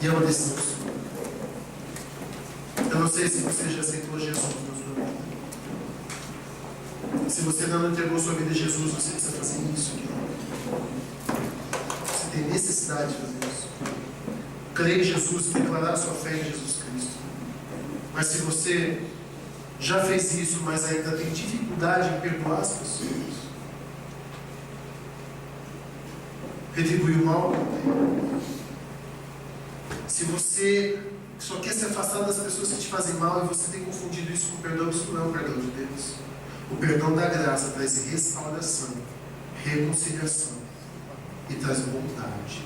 E é uma decisão. Eu não sei se você já aceitou Jesus na sua vida. Se você ainda não entregou sua vida a Jesus, você precisa fazer isso aqui. Você tem necessidade de fazer isso. Crer em Jesus e declarar a sua fé em Jesus Cristo. Mas se você já fez isso, mas ainda tem dificuldade em perdoar as pessoas, retribuir o mal, se você só quer se afastar das pessoas que te fazem mal e você tem confundido isso com perdão, isso não é o perdão de Deus. O perdão da graça traz restauração, reconciliação e traz bondade.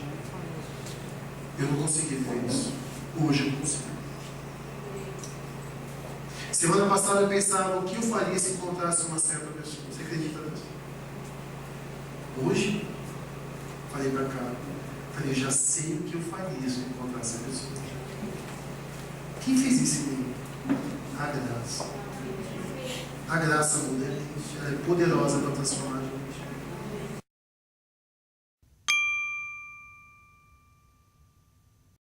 Eu não consegui ver isso. Hoje eu consigo. Semana passada eu pensava o que eu faria se encontrasse uma certa pessoa. Você acredita nisso? Hoje, falei pra cá, falei, já sei o que eu faria se eu encontrasse essa pessoa. Quem fez isso em mim? A graça. A graça muda, ela é poderosa para transformar a gente.